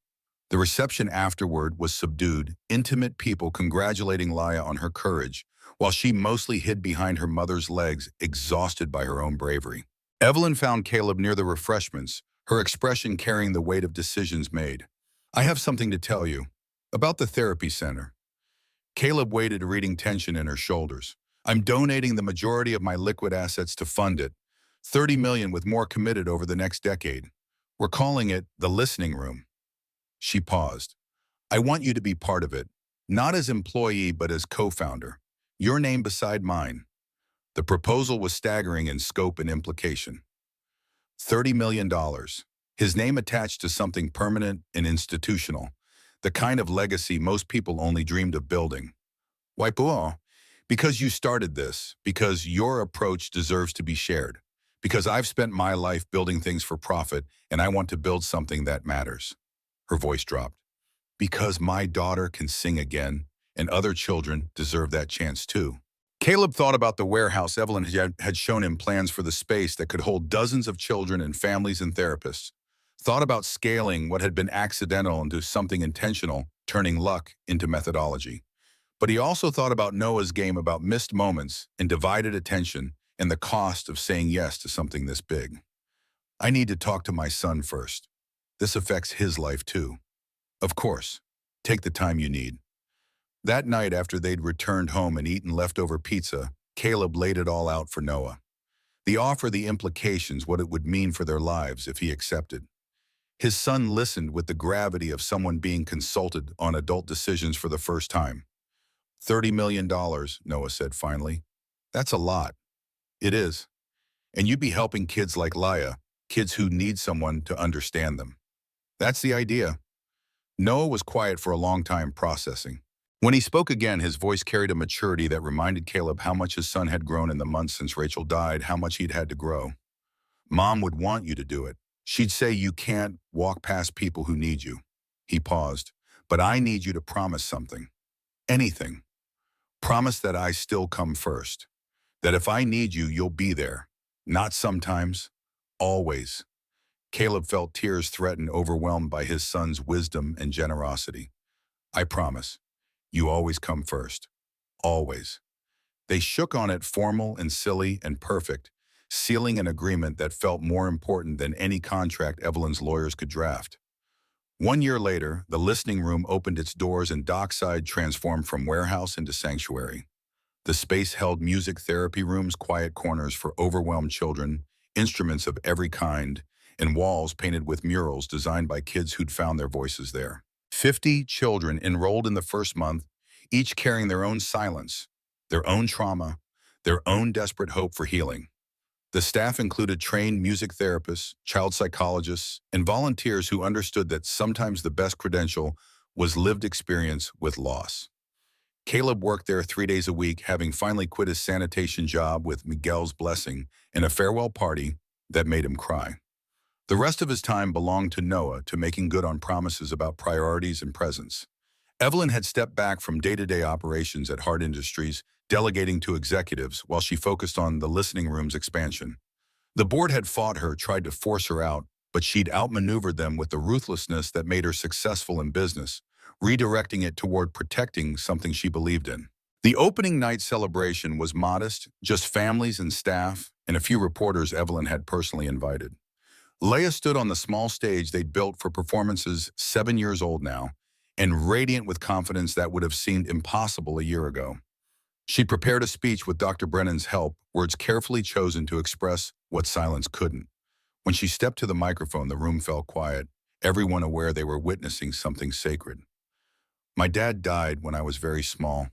The reception afterward was subdued, intimate people congratulating Leia on her courage, while she mostly hid behind her mother's legs, exhausted by her own bravery. Evelyn found Caleb near the refreshments, her expression carrying the weight of decisions made. "I have something to tell you. About the therapy center." Caleb waited, reading tension in her shoulders. "I'm donating the majority of my liquid assets to fund it, 30 million with more committed over the next decade. We're calling it the listening room." She paused. "I want you to be part of it, not as employee but as co-founder. Your name beside mine." The proposal was staggering in scope and implication. $30 million. His name attached to something permanent and institutional, the kind of legacy most people only dreamed of building. "Why, Puo? Because you started this, because your approach deserves to be shared, because I've spent my life building things for profit and I want to build something that matters." Her voice dropped. "Because my daughter can sing again, and other children deserve that chance too." Caleb thought about the warehouse Evelyn had shown him plans for, the space that could hold dozens of children and families and therapists. Thought about scaling what had been accidental into something intentional, turning luck into methodology. But he also thought about Noah's game, about missed moments and divided attention and the cost of saying yes to something this big. "I need to talk to my son first. This affects his life too." "Of course. Take the time you need." That night, after they'd returned home and eaten leftover pizza, Caleb laid it all out for Noah. The offer, the implications, what it would mean for their lives if he accepted. His son listened with the gravity of someone being consulted on adult decisions for the first time. $30 million, Noah said finally. "That's a lot." "It is. And you'd be helping kids like Leia, kids who need someone to understand them." "That's the idea." Noah was quiet for a long time, processing. When he spoke again, his voice carried a maturity that reminded Caleb how much his son had grown in the months since Rachel died, how much he'd had to grow. "Mom would want you to do it. She'd say you can't walk past people who need you." He paused. "But I need you to promise something. Anything. Promise that I still come first. That if I need you, you'll be there. Not sometimes. Always." Caleb felt tears threaten, overwhelmed by his son's wisdom and generosity. "I promise. You always come first. Always." They shook on it, formal and silly and perfect, sealing an agreement that felt more important than any contract Evelyn's lawyers could draft. 1 year later, the listening room opened its doors and Dockside transformed from warehouse into sanctuary. The space held music therapy rooms, quiet corners for overwhelmed children, instruments of every kind, and walls painted with murals designed by kids who'd found their voices there. 50 children enrolled in the first month, each carrying their own silence, their own trauma, their own desperate hope for healing. The staff included trained music therapists, child psychologists, and volunteers who understood that sometimes the best credential was lived experience with loss. Caleb worked there 3 days a week, having finally quit his sanitation job with Miguel's blessing and a farewell party that made him cry. The rest of his time belonged to Noah, to making good on promises about priorities and presence. Evelyn had stepped back from day-to-day operations at Hard Industries, delegating to executives while she focused on the listening room's expansion. The board had fought her, tried to force her out, but she'd outmaneuvered them with the ruthlessness that made her successful in business, redirecting it toward protecting something she believed in. The opening night celebration was modest, just families and staff, and a few reporters Evelyn had personally invited. Leia stood on the small stage they'd built for performances 7 years old now, and radiant with confidence that would have seemed impossible a year ago. She'd prepared a speech with Dr. Brennan's help, words carefully chosen to express what silence couldn't. When she stepped to the microphone, the room fell quiet, everyone aware they were witnessing something sacred. "My dad died when I was very small,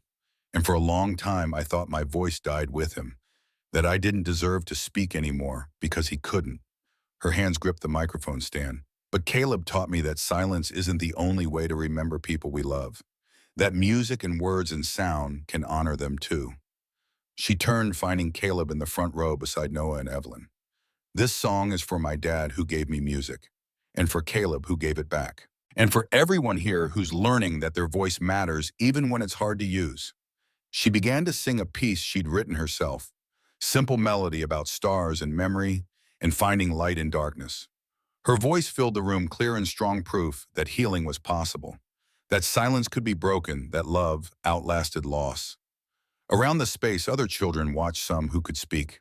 and for a long time I thought my voice died with him, that I didn't deserve to speak anymore because he couldn't." Her hands gripped the microphone stand. But Caleb taught me that silence isn't the only way to remember people we love, that music and words and sound can honor them too. She turned, finding Caleb in the front row beside Noah and Evelyn. This song is for my dad who gave me music, and for Caleb who gave it back, and for everyone here who's learning that their voice matters even when it's hard to use. She began to sing a piece she'd written herself, simple melody about stars and memory and finding light in darkness. Her voice filled the room, clear and strong proof that healing was possible, that silence could be broken, that love outlasted loss. Around the space, other children watched, some who could speak,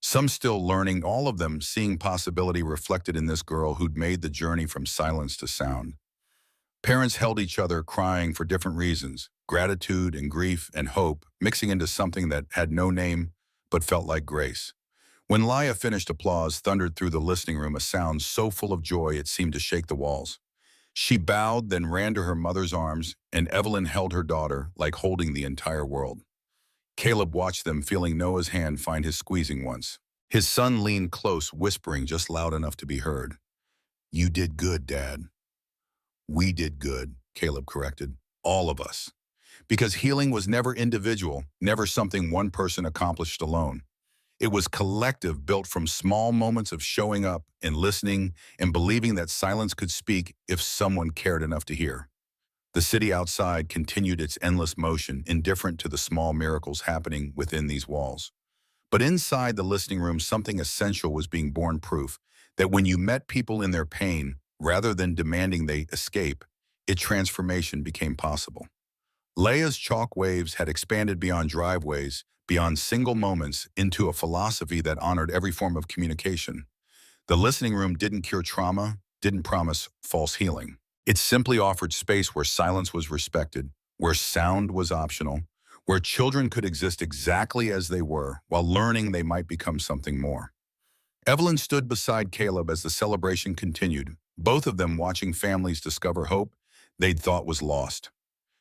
some still learning, all of them seeing possibility reflected in this girl who'd made the journey from silence to sound. Parents held each other, crying for different reasons, gratitude and grief and hope, mixing into something that had no name but felt like grace. When Laya finished, applause thundered through the listening room, a sound so full of joy it seemed to shake the walls. She bowed, then ran to her mother's arms, and Evelyn held her daughter, like holding the entire world. Caleb watched them, feeling Noah's hand find his squeezing once. His son leaned close, whispering just loud enough to be heard. "You did good, Dad." "We did good," Caleb corrected. "All of us." Because healing was never individual, never something one person accomplished alone. It was collective, built from small moments of showing up and listening and believing that silence could speak if someone cared enough to hear. The city outside continued its endless motion, indifferent to the small miracles happening within these walls. But inside the listening room, something essential was being born, proof that when you met people in their pain, rather than demanding they escape, transformation became possible. Leia's chalk waves had expanded beyond driveways, beyond single moments, into a philosophy that honored every form of communication. The listening room didn't cure trauma, didn't promise false healing. It simply offered space where silence was respected, where sound was optional, where children could exist exactly as they were, while learning they might become something more. Evelyn stood beside Caleb as the celebration continued, both of them watching families discover hope they'd thought was lost.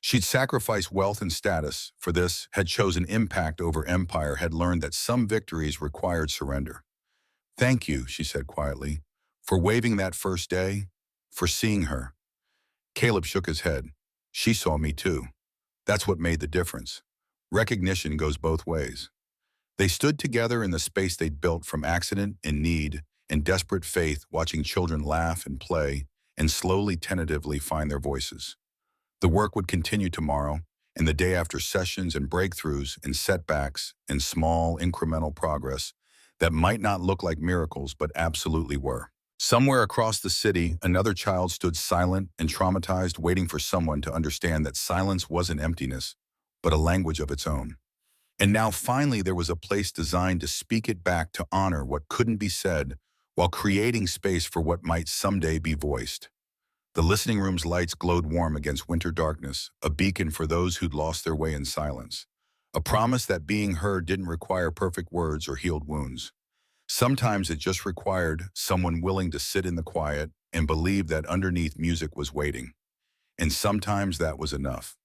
She'd sacrificed wealth and status for this, had chosen impact over empire, had learned that some victories required surrender. "Thank you," she said quietly, "for waving that first day, for seeing her." Caleb shook his head. "She saw me too. That's what made the difference." Recognition goes both ways. They stood together in the space they'd built from accident and need and desperate faith, watching children laugh and play and slowly, tentatively find their voices. The work would continue tomorrow and the day after, sessions and breakthroughs and setbacks and small incremental progress that might not look like miracles but absolutely were. Somewhere across the city, another child stood silent and traumatized, waiting for someone to understand that silence wasn't emptiness, but a language of its own. And now finally there was a place designed to speak it back, to honor what couldn't be said, while creating space for what might someday be voiced. The listening room's lights glowed warm against winter darkness, a beacon for those who'd lost their way in silence. A promise that being heard didn't require perfect words or healed wounds. Sometimes it just required someone willing to sit in the quiet and believe that underneath music was waiting. And sometimes that was enough.